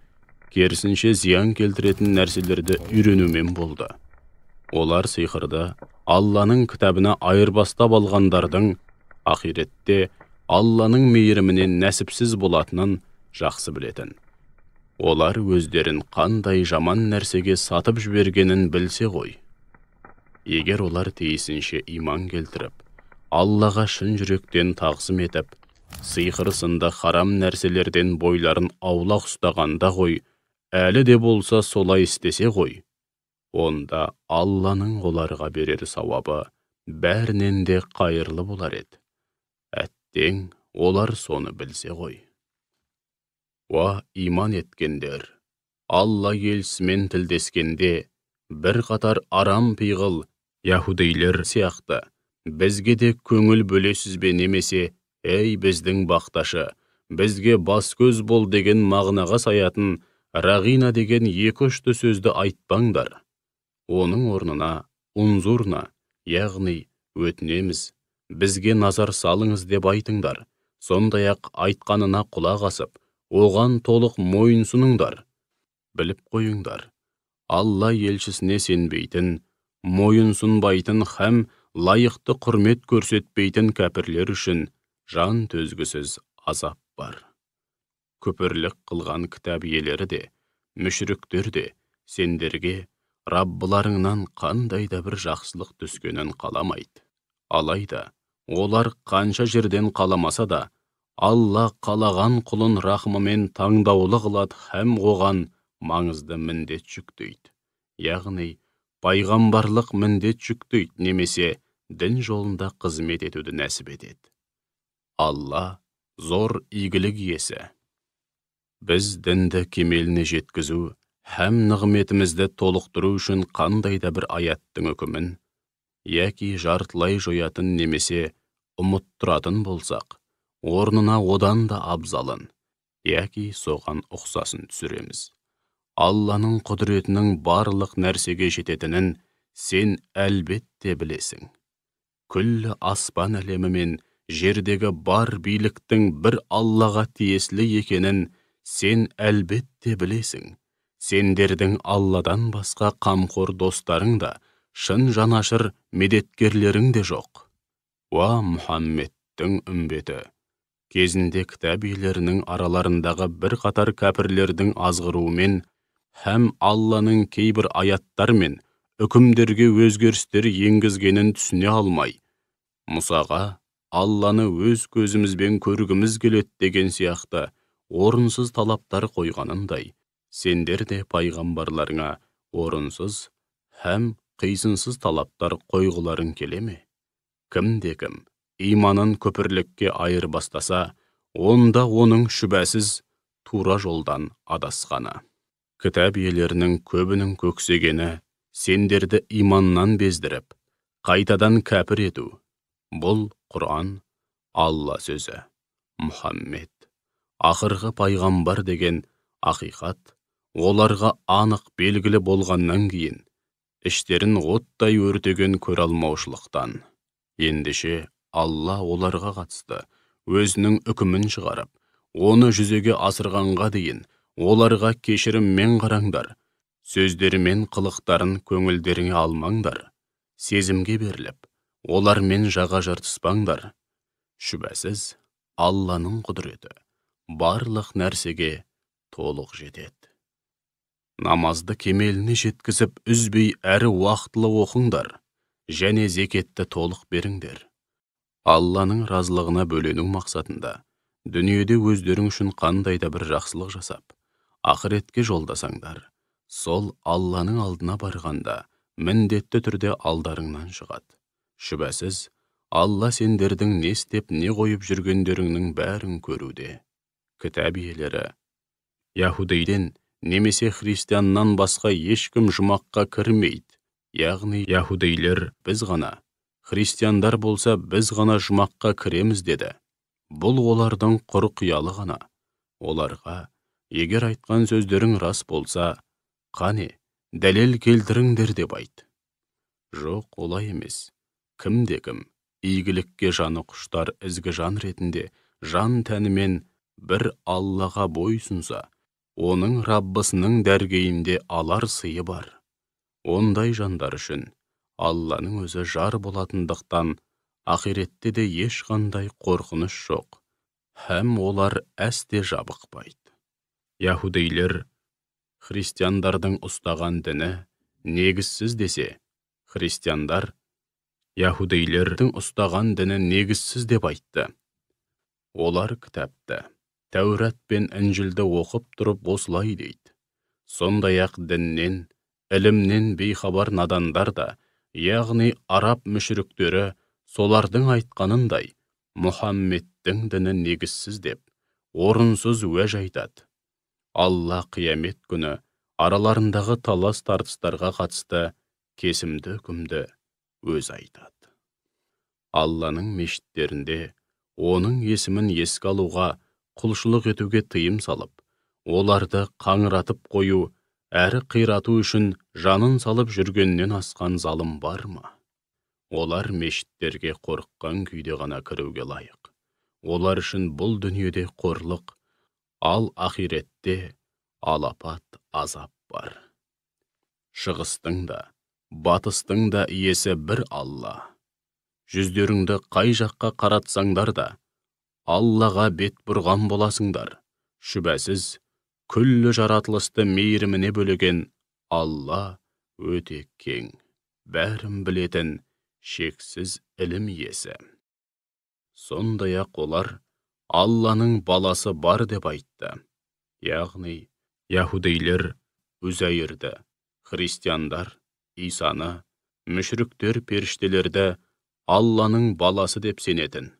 керісінше зиян келтіретін нәрселерді үйренумен болды. Олар сиқырды Алланың кітабына айырбастап алғандардың ақиретте Алланың мейірімінен нәсіпсіз болатынын жақсы білетін. Олар өздерін қандай жаман нәрсеге сатып жібергенін білсе ғой. Егер олар тиісінше иман келтіріп, Аллаға шын жүректен тағзым етіп, сиқыр сынды харам нәрселерден бойларын аулақ ұстағанда ғой, әлі де болса солай істесе ғой, онда Алланың оларға берер сауабы бәрінен де қайырлы болар еді. Әттең, олар соны білсе ғой. Уа иман еткендер, Алла елсімен тілдескенде, бір қатар арам пиғыл, яһудейлер сияқты, бізге де көңіл бөлесіз бе немесе, ей біздің бақташы, бізге бас көз бол деген мағынаға саятын рағина деген екі-үшті сөзді айтпаңдар. Оның орнына унзурна, яғни өтінеміз, бізге назар салыңыз деп айтыңдар. Сондай-ақ айтқанына құлақ асып, оған толық мойынсұныңдар. Біліп қойыңдар, Алла елшісіне сенбейтін, мойынсұнбайтын һәм лайықты құрмет көрсетпейтін кәпірлер үшін жан төзгісіз азап бар. Күпірлік қылған кітап иелері де, мүшіріктер де сендерге Раббыларыңнан қандай да бір жақсылық түскенін қаламайды. Алайда, олар қанша жерден қаламаса да, Алла қалаған құлын рахмымен таңдаулы қылады һәм оған маңызды міндет жүктейді. Яғни, пайғамбарлық міндет жүктейді немесе дін жолында қызмет етуді нәсіп етеді. Алла зор игілік иесі. Біз дінді кемеліне жеткізу һәм нығметімізді толықтыру үшін қандай да бір аяттың үкімін, яки жартылай жоятын немесе ұмыттыратын болсақ, орнына одан да абзалын, яки соған ұқсасын түсіреміз. Алланың құдіретінің барлық нәрсеге жететінін сен әлбетте білесің. Күллі аспан әлемі мен жердегі бар биліктің бір Аллаға тиесілі екенін сен әлбетте білесің. Сендердің Алладан басқа қамқор достарың да, шын жанашыр медеткерлерің де жоқ. Уа Мұхаммедтің үмбеті, кезінде кітап иелерінің араларындағы бір қатар кәпірлердің азғыруымен һәм Алланың кейбір аяттар мен үкімдерге өзгерістер енгізгенін түсіне алмай, Мұсаға Алланы өз көзімізбен көргіміз келеді деген сияқты орынсыз талаптар қойғанындай, сендер де пайғамбарларыңа орынсыз һәм қисынсыз талаптар қойғыларың келе ме? Кім-де-кім иманын күпірлікке айырбастаса, онда оның шүбәсіз тура жолдан адасқаны. Кітап иелерінің көбінің көксегені сендерді иманнан бездіріп, қайтадан кәпір ету. Бұл Құран, Алла сөзі, Мұхаммед, ақырғы пайғамбар деген ақиқат, оларға анық белгілі болғаннан кейін, іштерін оттай өртеген көре алмаушылықтан. Ендеше Алла оларға қатысты өзінің үкімін шығарып, оны жүзеге асырғанға дейін оларға кешіріммен қараңдар, сөздерімен қылықтарын көңілдеріңе алмаңдар, сезімге беріліп, олармен жаға жыртыспаңдар. Шүбәсіз, Алланың құдіреті барлық нәрсеге толық жетеді. Намазды кемеліне жеткізіп, үзбей әрі уақытлы оқыңдар, және зекетті толық беріңдер. Алланың разылығына бөлену мақсатында, дүниеде өздерің үшін қандай да бір жақсылық жасап, ақыретке жолдасаңдар, сол Алланың алдына барғанда, міндетті түрде алдарыңнан шығады. Шүбәсіз, Алла сендердің не істеп, не қойып жүргендеріңнің бәрін көруде. Кітап иелері, Яһудейден немесе христианнан басқа ешкім жұмаққа кірмейді. Яғни яһудейлер біз ғана, христиандар болса біз ғана жұмаққа кіреміз деді. Бұл олардың құр қиялы ғана. Оларға, егер айтқан сөздерің рас болса, қане, дәлел келтіріңдер деп айт. Жоқ, олай емес. Кім, игілікке жаны құштар ізгі жан ретінде, жан тәнімен бір Аллаға бойсұнса, оның Раббысының дәргейінде алар сыйы бар. Ондай жандар үшін Алланың өзі жар болатындықтан, ақиретте де ешқандай қорқыныш жоқ, һәм олар әсте жабықпайды. Яһудейлер христиандардың ұстаған діні негізсіз десе, христиандар яһудейлердің ұстаған діні негізсіз деп айтты. Олар кітапты, Тәурат пен Інжілді оқып тұрып осылай дейді. Сондай-ақ діннен, ілімнен бейхабар надандар да, яғни араб мүшіріктері солардың айтқанындай, Мұхаммедтің діні негізсіз деп, орынсыз уәж айтады. Алла қиямет күні араларындағы талас тартыстарға қатысты кесімді үкімді өз айтады. Алланың мешіттерінде оның есімін еске алуға, құлшылық етуге тыйым салып, оларды қаңыратып қою, әрі қирату үшін жанын салып жүргеннен асқан залым бар ма? Олар мешіттерге қорыққан күйде ғана кіруге лайық. Олар үшін бұл дүниеде қорлық, ал ақиретте алапат азап бар. Шығыстың да, батыстың да иесі бір Алла. Жүздеріңді қай жаққа қаратсаңдар да, Аллаға бет бұрған боласыңдар. Шүбәсіз, күллі жаратылысты мейіріміне бөлеген Алла өте кең, бәрін білетін, шексіз ілім иесі. Сондай-ақ олар Алланың баласы бар деп айтты. Яғни, яһудейлер Үзайрді, христиандар Исаны, мүшіріктер періштелерді Алланың баласы деп сенетін.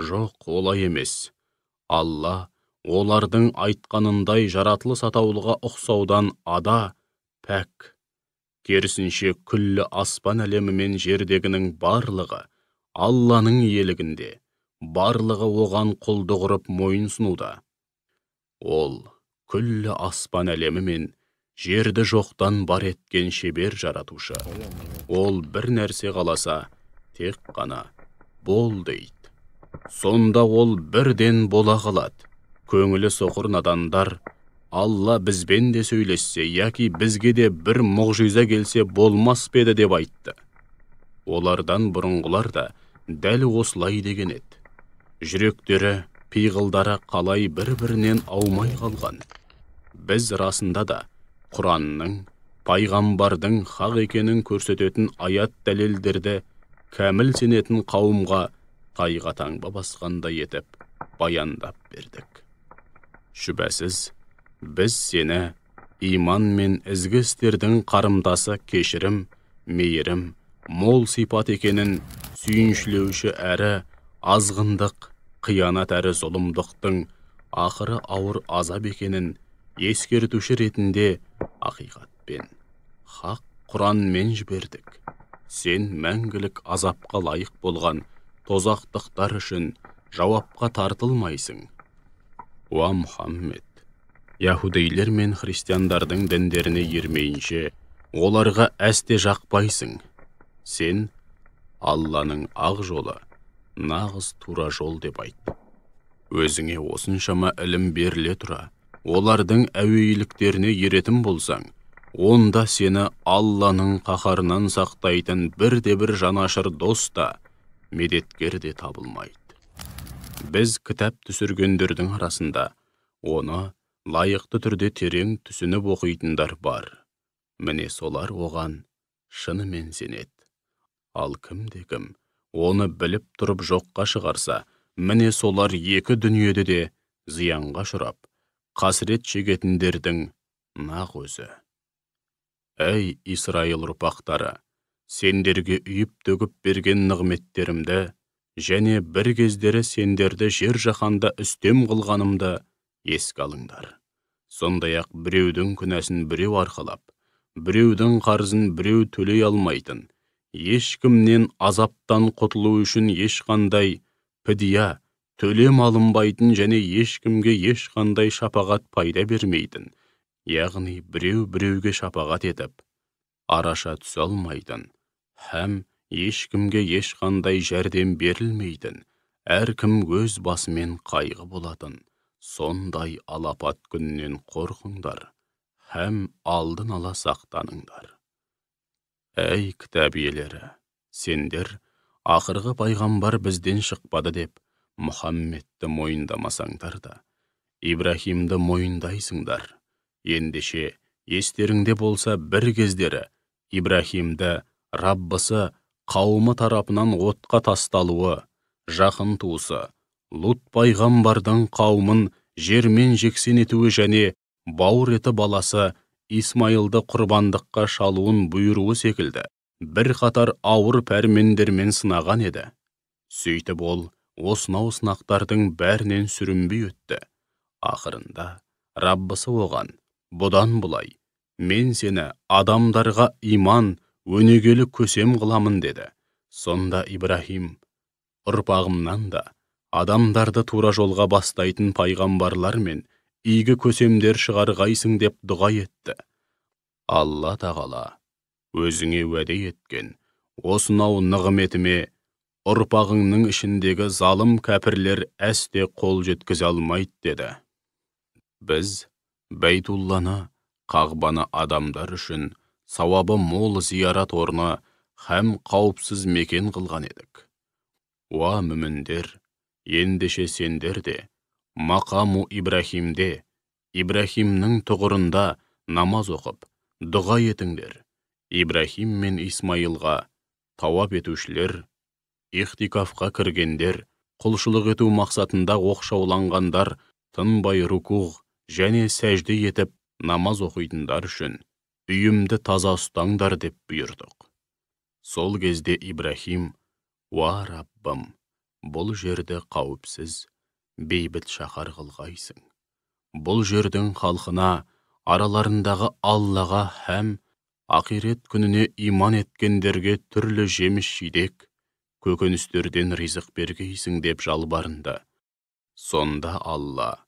Жоқ, олай емес. Алла олардың айтқанындай жаратылыс атаулыға ұқсаудан ада, пәк. Керісінше күллі аспан әлемі мен жердегінің барлығы Алланың иелігінде, барлығы оған құлдық ұрып мойын сынуда. Ол күллі аспан әлемі мен жерді жоқтан бар еткен шебер жаратушы. Ол бір нәрсе қаласа, тек қана бол дейді. Сонда ол бірден бола қалады. Көңілі соқыр надандар, Алла бізбен де сөйлессе, яки бізге де бір мұғжиза келсе болмас педі деп айтты. Олардан бұрынғылар да дәл осылай деген еді. Жүректері, пиғылдары қалай бір-бірінен аумай қалған. Біз расында да Құранның, пайғамбардың хақ екенін көрсететін аят дәлелдерді кәміл сенетін қауымға тайға таңба басқандай етіп баяндап бердік. Шүбәсіз, біз сені иман мен ізгі істердің қарымтасы кешірім, мейірім, мол сипат екенін сүйіншілеуші әрі азғындық, қиянат әрі зұлымдықтың ақыры ауыр азап екенін ескертуші ретінде ақиқатпен, хақ Құранмен жібердік. Сен мәңгілік азапқа лайық болған тозақтықтар үшін жауапқа тартылмайсың. Уа Мұхаммед, яһудейлер мен христиандардың діндеріне ермейінше, оларға әсте жақпайсың. Сен Алланың ақ жолы, нағыз тура жол деп айт. Өзіңе осыншама ілім беріле тұра, олардың әуейліктеріне еретін болсаң, онда сені Алланың қаһарынан сақтайтын бірде-бір жанашыр дос та, медеткер де табылмайды. Біз кітап түсіргендердің арасында оны лайықты түрде терең түсініп оқитындар бар. Міне солар оған шынымен сенеді. Ал кім оны біліп тұрып жоққа шығарса, міне солар екі дүниеде де зиянға ұшырап, қасірет шегетіндердің нақ өзі. Әй Исраил ұрпақтары, сендерге үйіп төгіп берген нығметтерімді, және бір кездері сендерді жер жаһанда үстем қылғанымды еске алыңдар. Сондай-ақ біреудің күнәсін біреу арқалап, біреудің қарызын біреу төлей алмайтын, ешкімнен азаптан құтылу үшін ешқандай пидия, төлем алынбайтын және ешкімге ешқандай шапағат пайда бермейтін, яғни біреу-біреуге шапағат етіп, араша түсе алмайтын, һәм ешкімге ешқандай жәрдем берілмейтін, әркім өз басымен қайғы болатын, сондай алапат күннен қорқыңдар, һәм алдын ала сақтаныңдар. Әй кітап иелері, сендер ақырғы пайғамбар бізден шықпады деп Мұхаммедті мойындамасаңдар да, Ибрахимді мойындайсыңдар. Ендеше, естеріңде болса бір кездері Ибрахимді Раббысы қауымы тарапынан отқа тасталуы, жақын туысы, Лут пайғамбардың қауымын жермен жексен етуі және бауыр еті баласы Исмайылды құрбандыққа шалуын бұйыруы секілді бір қатар ауыр пәрмендермен сынаған еді. Сөйтіп ол осынау сынақтардың бәрінен сүрінбей өтті. Ақырында Раббысы оған: бұдан бұлай, мен сені адамдарға иман, өнегелі көсем қыламын деді. Сонда Ибрахим: ұрпағымнан да адамдарды тура жолға бастайтын пайғамбарлар мен игі көсемдер шығарғайсың деп дұға етті. Алла тағала өзіңе уәде еткен осынау нығметіме ұрпағыңның ішіндегі залым кәпірлер әсте қол жеткізе алмайды деді. Біз Бәйтулланы, Қағбаны адамдар үшін сауабы мол зиярат орны һәм қауіпсіз мекен қылған едік. Уа мүміндер, ендеше сендер де мақаму Ибрахимде, Ибрахимнің тұғырында намаз оқып, дұға етіңдер. Ибрахим мен Исмайылға тауап етушілер, ихтикафқа кіргендер, құлшылық ету мақсатында оқшауланғандар, тынбай рукуғ және сәжде етіп намаз оқитындар үшін үйімді таза ұстаңдар деп бұйырдық. Сол кезде Ибрахим: уа Раббым, бұл жерді қауіпсіз, бейбіт шаһар қылғайсың. Бұл жердің халқына, араларындағы Аллаға һәм ақирет күніне иман еткендерге түрлі жеміс-жидек, көкөністерден ризық бергейсің деп жалбарынды. Сонда Алла: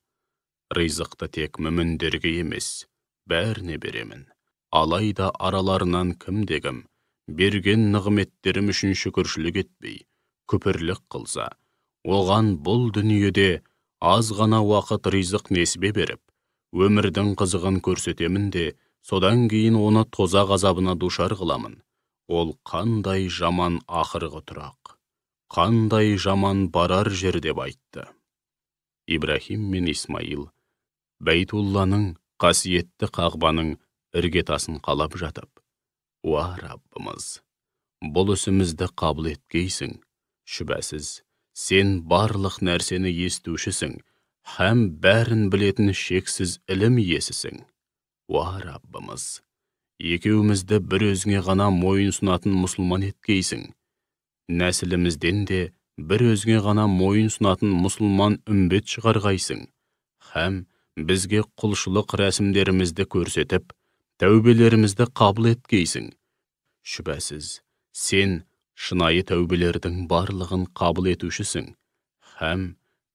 ризықты тек мүміндерге емес, бәріне беремін. Алайда араларынан кімде-кім берген нығметтерім үшін шүкіршілік етпей, күпірлік қылса, оған бұл дүниеде аз ғана уақыт ризық несібе беріп, өмірдің қызығын көрсетемін де, содан кейін оны тозақ азабына душар қыламын. Ол қандай жаман ақырғы тұрақ, қандай жаман барар жер деп айтты. Ибрахим мен Исмайыл Бәйтулланың, қасиетті Қағбаның іргетасын қалап жатып: уа Раббымыз, бұл ісімізді қабыл еткейсің. Шүбәсіз, сен барлық нәрсені естушісің, һәм бәрін білетін шексіз ілім иесісің. Уа Раббымыз, екеумізді бір өзіңе ғана мойын сұнатын мұсылман еткейсің. Нәсілімізден де бір өзіңе ғана мойын сұнатын мұсылман үмбет шығарғайсың. Һәм бізге құлшылық рәсімдерімізді көрсетіп, тәубелерімізді қабыл еткейсің. Шүбәсіз, сен шынайы тәубелердің барлығын қабыл етушісің, һәм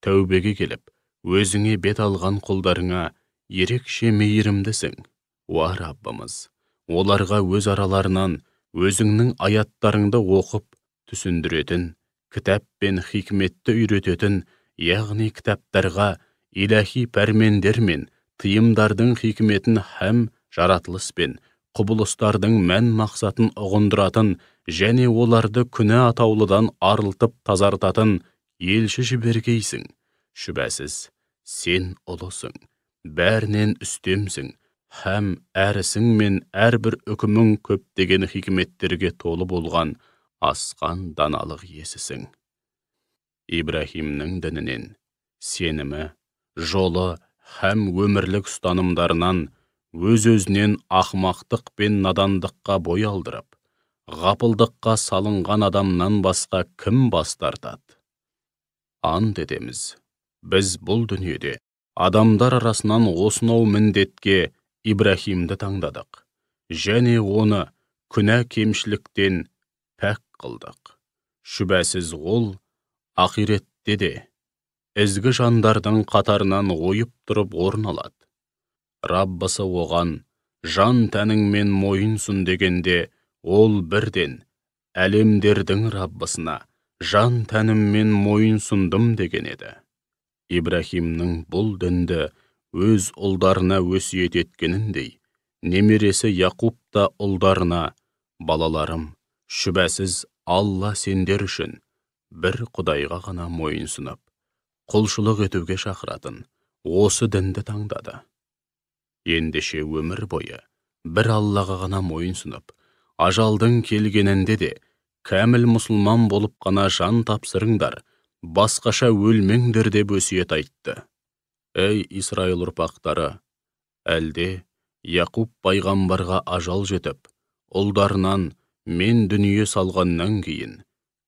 тәубеге келіп, өзіңе бет алған құлдарыңа ерекше мейірімдісің. Уа Раббымыз, оларға өз араларынан өзіңнің аяттарыңды оқып, түсіндіретін, кітап пен хикметті үйрететін, яғни кітаптарға иләхи пәрмендер мен тыйымдардың хикметін һәм жаратылыс пен құбылыстардың мән мақсатын ұғындыратын және оларды күнә атаулыдан арылтып тазартатын елші жібергейсің. Шүбәсіз, сен ұлысың, бәрінен үстемсің, һәм әрісің мен әрбір үкімің көптеген хикметтерге толы болған асқан даналық иесісің. Ибрахимнің дінінен сенімі, жолы һәм өмірлік ұстанымдарынан өз-өзінен ақмақтық пен надандыққа бой алдырып, ғапылдыққа салынған адамнан басқа кім бас тартады? Ант етеміз, біз бұл дүниеде адамдар арасынан осынау міндетке Ибраһимді таңдадық, және оны күнә кемшіліктен пәк қылдық. Шүбәсіз ол ақиретте де ізгі жандардың қатарынан ойып тұрып орын алады. Раббысы оған жан тәніңмен мойынсұн дегенде, ол бірден әлемдердің Раббысына жан тәніммен мойынсұндым деген еді. Ибраһимнің бұл дінді өз ұлдарына өсиет еткеніндей, немересі Яқуб та ұлдарына: балаларым, шүбәсіз Алла сендер үшін бір Құдайға ғана мойынсынып, құлшылық етуге шақыратын осы дінді таңдады. Ендеше өмір бойы бір Аллаға ғана мойынсынып, ажалдың келгенінде де кәміл мұсылман болып қана жан тапсырыңдар, басқаша өлмеңдер деп өсиет айтты. Ей Исраил ұрпақтары, әлде Яқуб пайғамбарға ажал жетіп, ұлдарынан мен дүние салғаннан кейін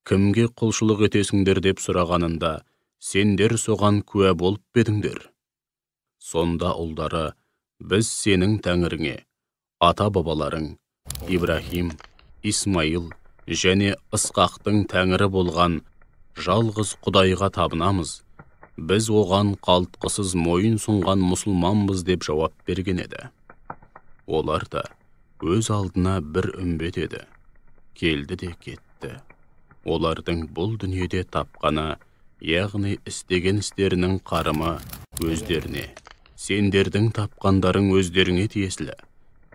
кімге құлшылық етесіңдер деп сұрағанында, сендер соған куә болып бедіңдер. Сонда ұлдары: біз сенің тәңіріңе, ата-бабаларың Ибраһим, Исмаил және Ысқақтың тәңірі болған жалғыз Құдайға табынамыз, біз оған қалтқысыз мойын сұнған мұсылманбыз деп жауап берген еді. Олар да өз алдына бір үмбет еді, келді де кетті. Олардың бұл дүниеде тапқаны, яғни істеген істерінің қарымы өздеріне, сендердің тапқандарың өздеріңе тиесілі.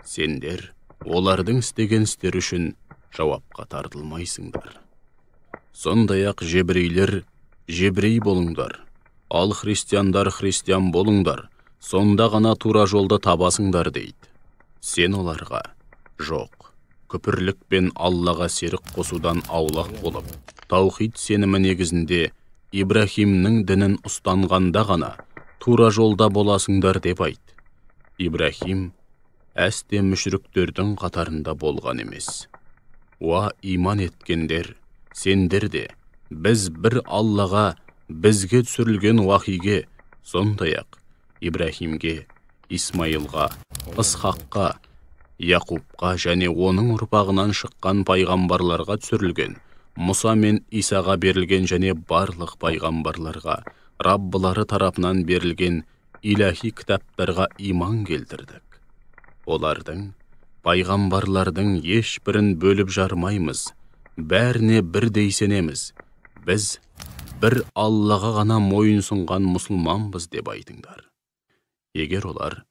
Сендер олардың істеген істері үшін жауапқа тартылмайсыңдар. Сондай-ақ жебірейлер жебірей болыңдар, ал христиандар христиан болыңдар, сонда ғана тура жолды табасыңдар дейді. Сен оларға: жоқ, күпірлік пен Аллаға серік қосудан аулақ болып, таухид сенімі негізінде Ибраһимнің дінін ұстанғанда ғана тура жолда боласыңдар деп айт. Ибраһим әсте мүшріктердің қатарында болған емес. Уа иман еткендер, сендер де біз бір Аллаға, бізге түсірілген уахиге, сондай-ақ Ибраһимге, Исмаилға, Ысқаққа, Яқубқа және оның ұрпағынан шыққан пайғамбарларға түсірілген, Мұса мен Исаға берілген және барлық пайғамбарларға, Раббылары тарапынан берілген иләһи кітаптарға иман келтірдік. Олардың, пайғамбарлардың ешбірін бөліп жармаймыз, бәріне бірдей сенеміз. Біз бір Аллаға ғана мойынсұнған мұсылманбыз деп айтыңдар. Егер олар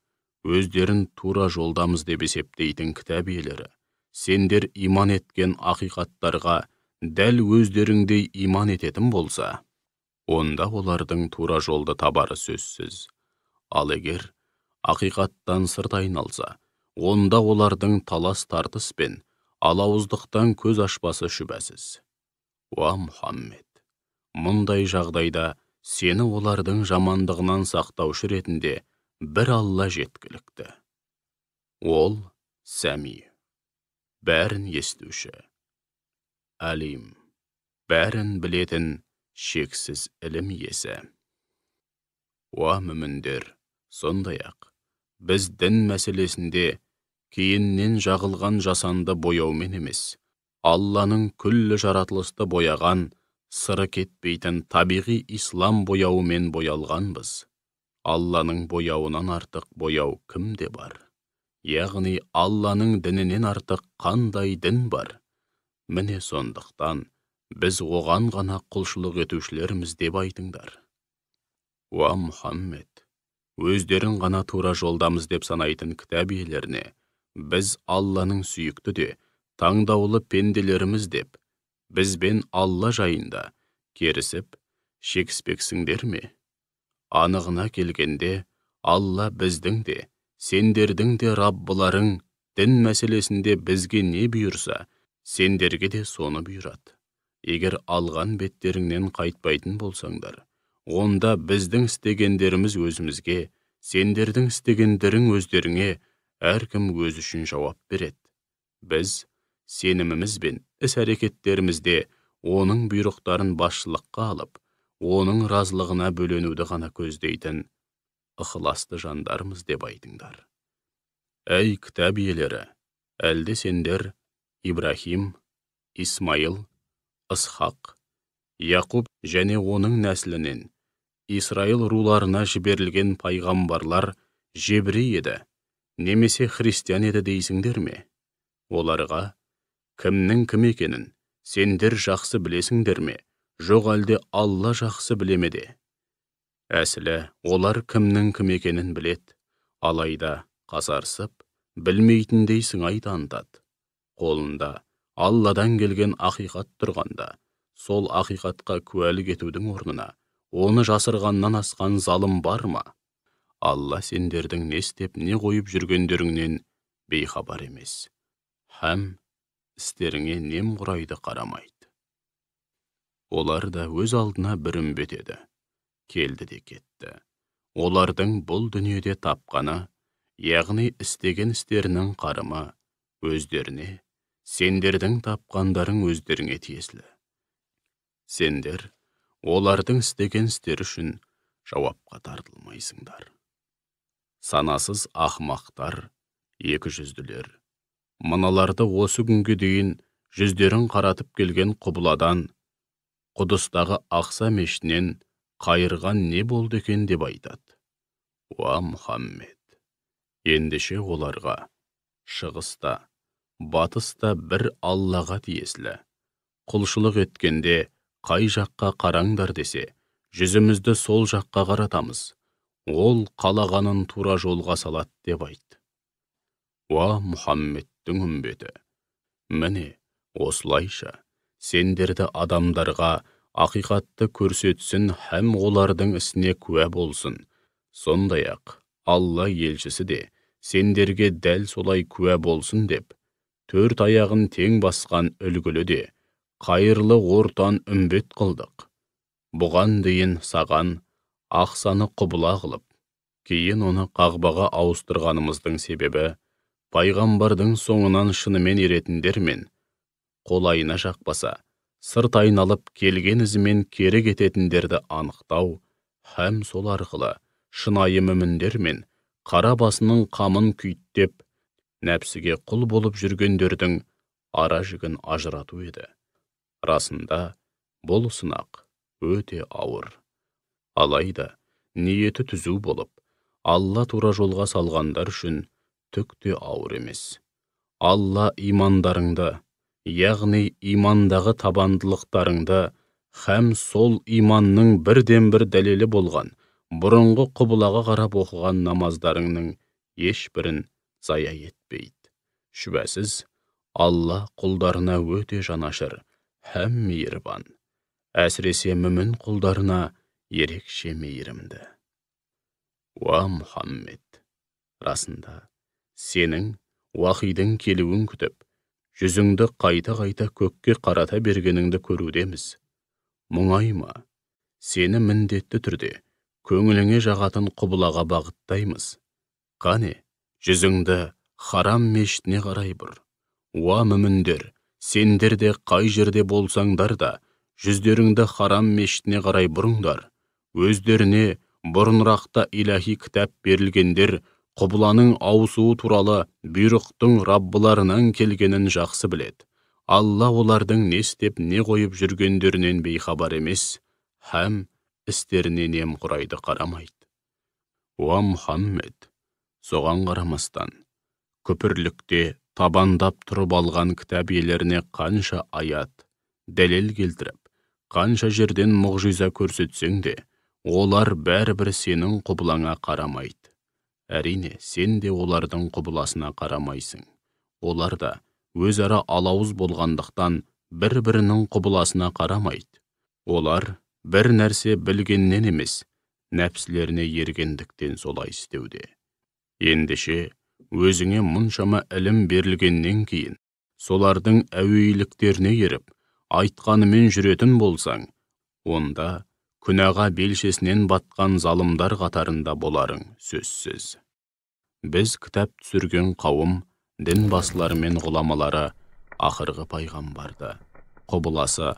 өздерін тура жолдамыз деп есептейтін кітап иелері, сендер иман еткен ақиқаттарға дәл өздеріңдей иман ететін болса, онда олардың тура жолды табары сөзсіз. Ал егер ақиқаттан сырт айналса, онда олардың талас тартыс пен алауыздықтан көз ашпасы шүбәсіз. Уа Мұхаммед, мұндай жағдайда сені олардың жамандығынан сақтаушы ретінде бір Алла жеткілікті. Ол Сәми, бәрін естуші, Әлим, бәрін білетін шексіз ілім иесі. Уа мүміндер, сондай-ақ біз дін мәселесінде кейіннен жағылған жасанды бояумен емес, Алланың күллі жаратылысты бояған, сыры кетпейтін табиғи ислам бояуымен боялғанбыз. Алланың бояуынан артық бояу кімде бар? Яғни Алланың дінінен артық қандай дін бар? Міне сондықтан біз оған ғана құлшылық етушілерміз деп айтыңдар. Уа Мұхаммед, өздерін ғана тура жолдамыз деп санайтын кітап иелеріне, біз Алланың сүйікті де таңдаулы пенделеріміз деп, бізбен Алла жайында керісіп шекіспексіңдер ме? Анығына келгенде, Алла біздің де, сендердің де Раббыларың, дін мәселесінде бізге не бұйырса, сендерге де соны бұйырады. Егер алған беттеріңнен қайтпайтын болсаңдар, онда біздің істегендеріміз өзімізге, Сендердің істегендерің өздеріңе әркім өз үшін жауап береді. Біз сеніміміз бен іс-әрекеттерімізде оның бұйрықтарын басшылыққа алып, оның разылығына бөленуді ғана көздейтін ықыласты жандармыз деп айтыңдар. Әй кітап иелері, әлде сендер Ибрахим, Исмаил, Исхақ, Яқуб және оның нәсілінен Исраил руларына жіберілген пайғамбарлар жебірей еді, немесе христиан еді дейсіңдер ме? Оларға кімнің кім екенін сендер жақсы білесіңдер ме? Жоқ әлде Алла жақсы білеме де? Әсілі, олар кімнің кім екенін білет, алайда қасарсып, білмейтіндей сыңай танытады. Қолында Алладан келген ақиқат тұрғанда, сол ақиқатқа куәлік етудің орнына, оны жасырғаннан асқан залым бар ма? Алла сендердің не істеп, не қойып жүргендеріңнен бейхабар емес. Һәм істеріңе немқұрайды қарамайды. Олар да өз алдына бір үмбет еді. Келді де кетті. Олардың бұл дүниеде тапқаны, яғни істеген істерінің қарымы өздеріне, сендердің тапқандарың өздеріңе тиесілі. Сендер олардың істеген істері үшін жауапқа тартылмайсыңдар. Санасыз ақымақтар, екіжүзділер. Мыналарды осы күнге дейін жүздерін қаратып келген құбыладан, Құдыстағы Ақса мешітінен қайырған не болды екен деп айтады. Уа Мұхаммед, ендеше оларға шығыста, батыста бір Аллаға тиесілі. Құлшылық еткенде қай жаққа қараңдар десе, жүзімізді сол жаққа қаратамыз. Ол қалағанын тура жолға салады деп айт. Уа Мұхаммедтің үмбеті, міне осылайша сендерді адамдарға ақиқатты көрсетсін һәм олардың ісіне куә болсын. Сондай-ақ Алла елшісі де сендерге дәл солай куә болсын деп, төрт аяғын тең басқан үлгілі де қайырлы ортан үмбет қылдық. Бұған дейін саған Ақсаны құбыла қылып, кейін оны қағбаға ауыстырғанымыздың себебі, пайғамбардың соңынан шынымен еретіндер мен қолайына жақпаса, сырт айналып келген ізімен кері кететіндерді анықтау, һәм сол арқылы шынайы мүміндер мен қара басының қамын күйттеп, нәпсіге құл болып жүргендердің ара жігін ажырату еді. Расында, бұл сынақ өте ауыр. Алайда, ниеті түзу болып, Алла тура жолға салғандар үшін түк те ауыр емес. Алла имандарыңды, яғни имандағы табандылықтарыңды, һәм сол иманның бірден-бір дәлелі болған бұрынғы құбылаға қарап оқыған намаздарыңның ешбірін зая етпейді. Шүбәсіз, Алла құлдарына өте жанашыр һәм мейірбан, әсіресе мүмін құлдарына ерекше мейірімді. Уа Мұхаммед, расында, сенің уахидың келуін күтіп, жүзіңді қайта-қайта көкке қарата бергеніңді көрудеміз. Мұңайма, сені міндетті түрде көңіліңе жағатын құбылаға бағыттаймыз. Қане, жүзіңді харам мешітіне қарай бұр. Уа мүміндер, сендер де қай жерде болсаңдар да, жүздеріңді харам мешітіне қарай бұрыңдар. Өздеріне бұрынырақта илахи кітап берілгендер құбыланың ауысуы туралы бұйрықтың Раббыларынан келгенін жақсы біледі. Алла олардың не істеп, не қойып жүргендерінен бейхабар емес, һәм істеріне немқұрайды қарамайды. Уа Мұхаммед, соған қарамастан, күпірлікте табандап тұрып алған кітап иелеріне қанша аят, дәлел келтіріп, қанша жерден мұғжиза көрсетсең де, олар бәрібір сенің құбылаңа қарамайды. Әрине, сен де олардың құбыласына қарамайсың. Олар да өзара алауыз болғандықтан бір-бірінің құбыласына қарамайды. Олар бір нәрсе білгеннен емес, нәпсілеріне ергендіктен солай істеуде. Ендеше, өзіңе мұншама ілім берілгеннен кейін, солардың әуейліктеріне еріп, айтқанымен жүретін болсаң, онда күнәға белшесінен батқан залымдар қатарында боларың сөзсіз. Біз кітап түсірген қауым, дін басылары мен ғұламалары ақырғы пайғамбарды, құбыласы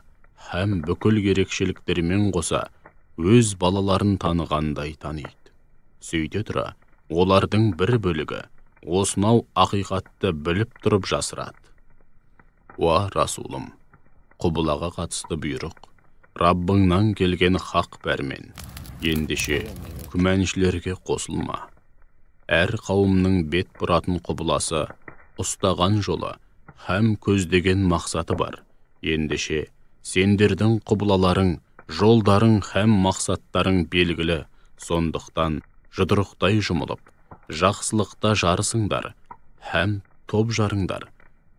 һәм бүкіл ерекшеліктерімен қоса өз балаларын танығандай таниды. Сөйте тұра, олардың бір бөлігі осынау ақиқатты біліп тұрып жасырады. Уа Расулым, құбылаға қатысты бұйрық, Раббыңнан келген хақ пәрмен, ендеше күмәншілерге қосылма. Әр қауымның бет бұратын құбыласы, ұстаған жолы һәм көздеген мақсаты бар. Ендеше сендердің құбылаларың, жолдарың һәм мақсаттарың белгілі, сондықтан жұдырықтай жұмылып, жақсылықта жарысыңдар һәм топ жарыңдар.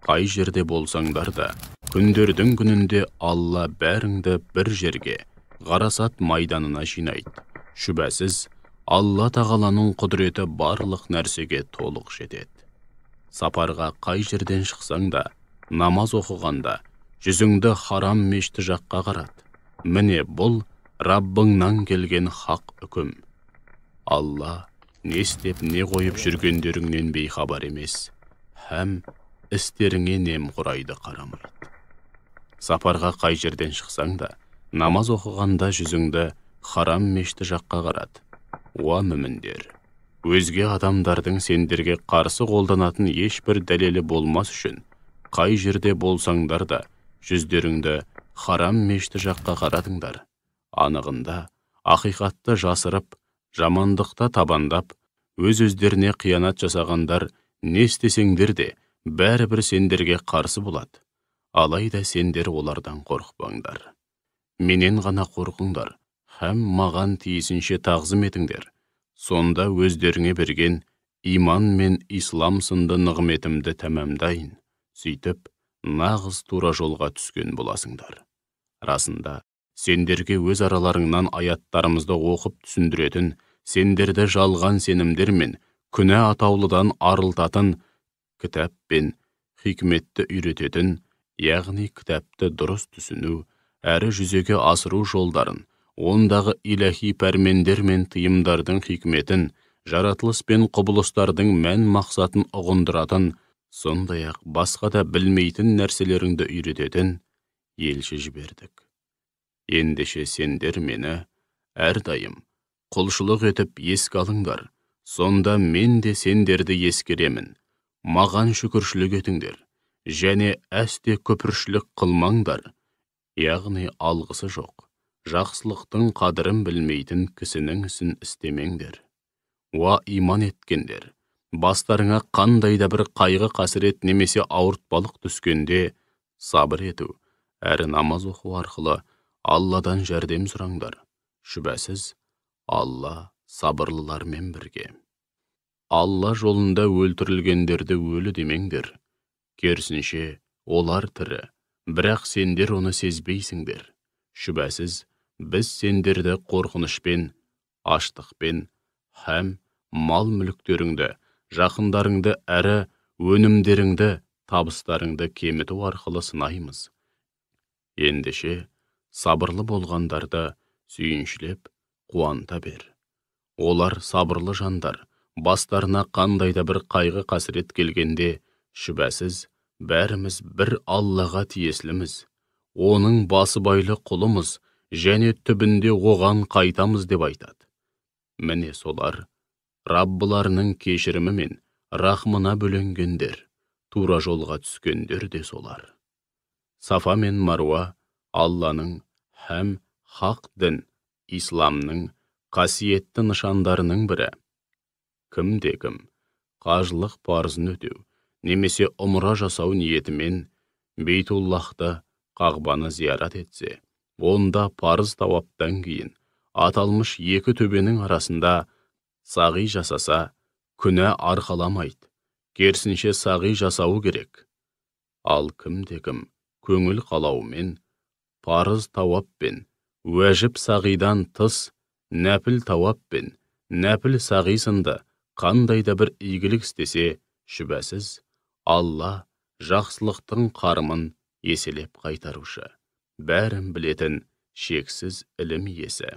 Қай жерде болсаңдар да, күндердің күнінде Алла бәріңді бір жерге, ғарасат майданына жинайды. Шүбәсіз, Алла тағаланың құдіреті барлық нәрсеге толық жетеді. Сапарға қай жерден шықсаң да, намаз оқығанда, жүзіңді харам мешіті жаққа қарат. Міне бұл Раббыңнан келген хақ үкім. Алла не істеп не қойып жүргендеріңнен бейхабар емес, һәм істеріңе немқұрайды қарамайды. Сапарға қай жерден шықсаң да, намаз оқығанда жүзіңді харам мешіті жаққа қарат. Уа мүміндер, өзге адамдардың сендерге қарсы қолданатын ешбір дәлелі болмас үшін, қай жерде болсаңдар да, жүздеріңді харам мешіті жаққа қаратыңдар. Анығында, ақиқатты жасырып, жамандықта табандап, өз-өздеріне қиянат жасағандар не істесеңдер де, бәрібір сендерге қарсы болады. Алайда сендер олардан қорықпаңдар. Менен ғана қорқыңдар, һәм маған тиісінше тағзым етіңдер. Сонда өздеріңе берген иман мен ислам сынды нығметімді тәмамдайын. Сөйтіп, нағыз тура жолға түскен боласыңдар. Расында, сендерге өз араларыңнан аяттарымызды оқып түсіндіретін, сендерді жалған сенімдер мен күнә атаулыдан арылтатын, кітап пен хикметті үйрететін, яғни кітапты дұрыс түсіну, әрі жүзеге асыру жолдарын, ондағы иләхи пәрмендер мен тыйымдардың хикметін, жаратылыс пен құбылыстардың мән мақсатын ұғындыратын, сондай-ақ басқа да білмейтін нәрселеріңді үйрететін елші жібердік. Ендеше сендер мені әрдайым құлшылық етіп еске алыңдар, сонда мен де сендерді ескеремін. Маған шүкіршілік етіңдер, және әсте көпіршілік қылмаңдар, яғни алғысы жоқ, жақсылықтың қадірін білмейтін кісінің ісін істемеңдер. Уа иман еткендер, бастарыңа қандай да бір қайғы қасірет немесе ауыртпалық түскенде сабыр ету, әрі намаз оқу арқылы Алладан жәрдем сұраңдар. Шүбәсіз, Алла сабырлылармен бірге. Алла жолында өлтірілгендерді өлі демеңдер. Керісінше, олар тірі, бірақ сендер оны сезбейсіңдер. Шүбәсіз, біз сендерді қорқынышпен, аштықпен, һәм мал мүліктеріңді, жақындарыңды әрі өнімдеріңді, табыстарыңды кеміту арқылы сынаймыз. Ендеше, сабырлы болғандарды сүйіншілеп, қуанта бер. Олар сабырлы жандар, бастарына қандай да бір қайғы қасірет келгенде, шүбәсіз, бәріміз бір Аллаға тиесіліміз, оның басыбайлы құлымыз, және түбінде оған қайтамыз деп айтады. Міне солар, Раббыларының кешірімі мен рахмына бөленгендер, тура жолға түскендер де солар. Сафа мен Маруа Алланың һәм хақ дін, исламның қасиетті нышандарының бірі. Кім-де-кім қажылық парызын өтеу, немесе ұмра жасау ниетімен Бейтуллахты, Қағбаны зиярат етсе, онда парыз тауаптан кейін аталмыш екі төбенің арасында сағи жасаса, күнә арқаламайды, керісінше сағи жасау керек. Ал кім-де-кім көңіл қалауымен, парыз тауаппен, уәжіп сағидан тыс, нәпіл тауаппен, нәпіл сағи сынды қандай да бір игілік істесе, шүбәсіз, Алла жақсылықтың қарымын еселеп қайтарушы, бәрін білетін шексіз ілім иесі.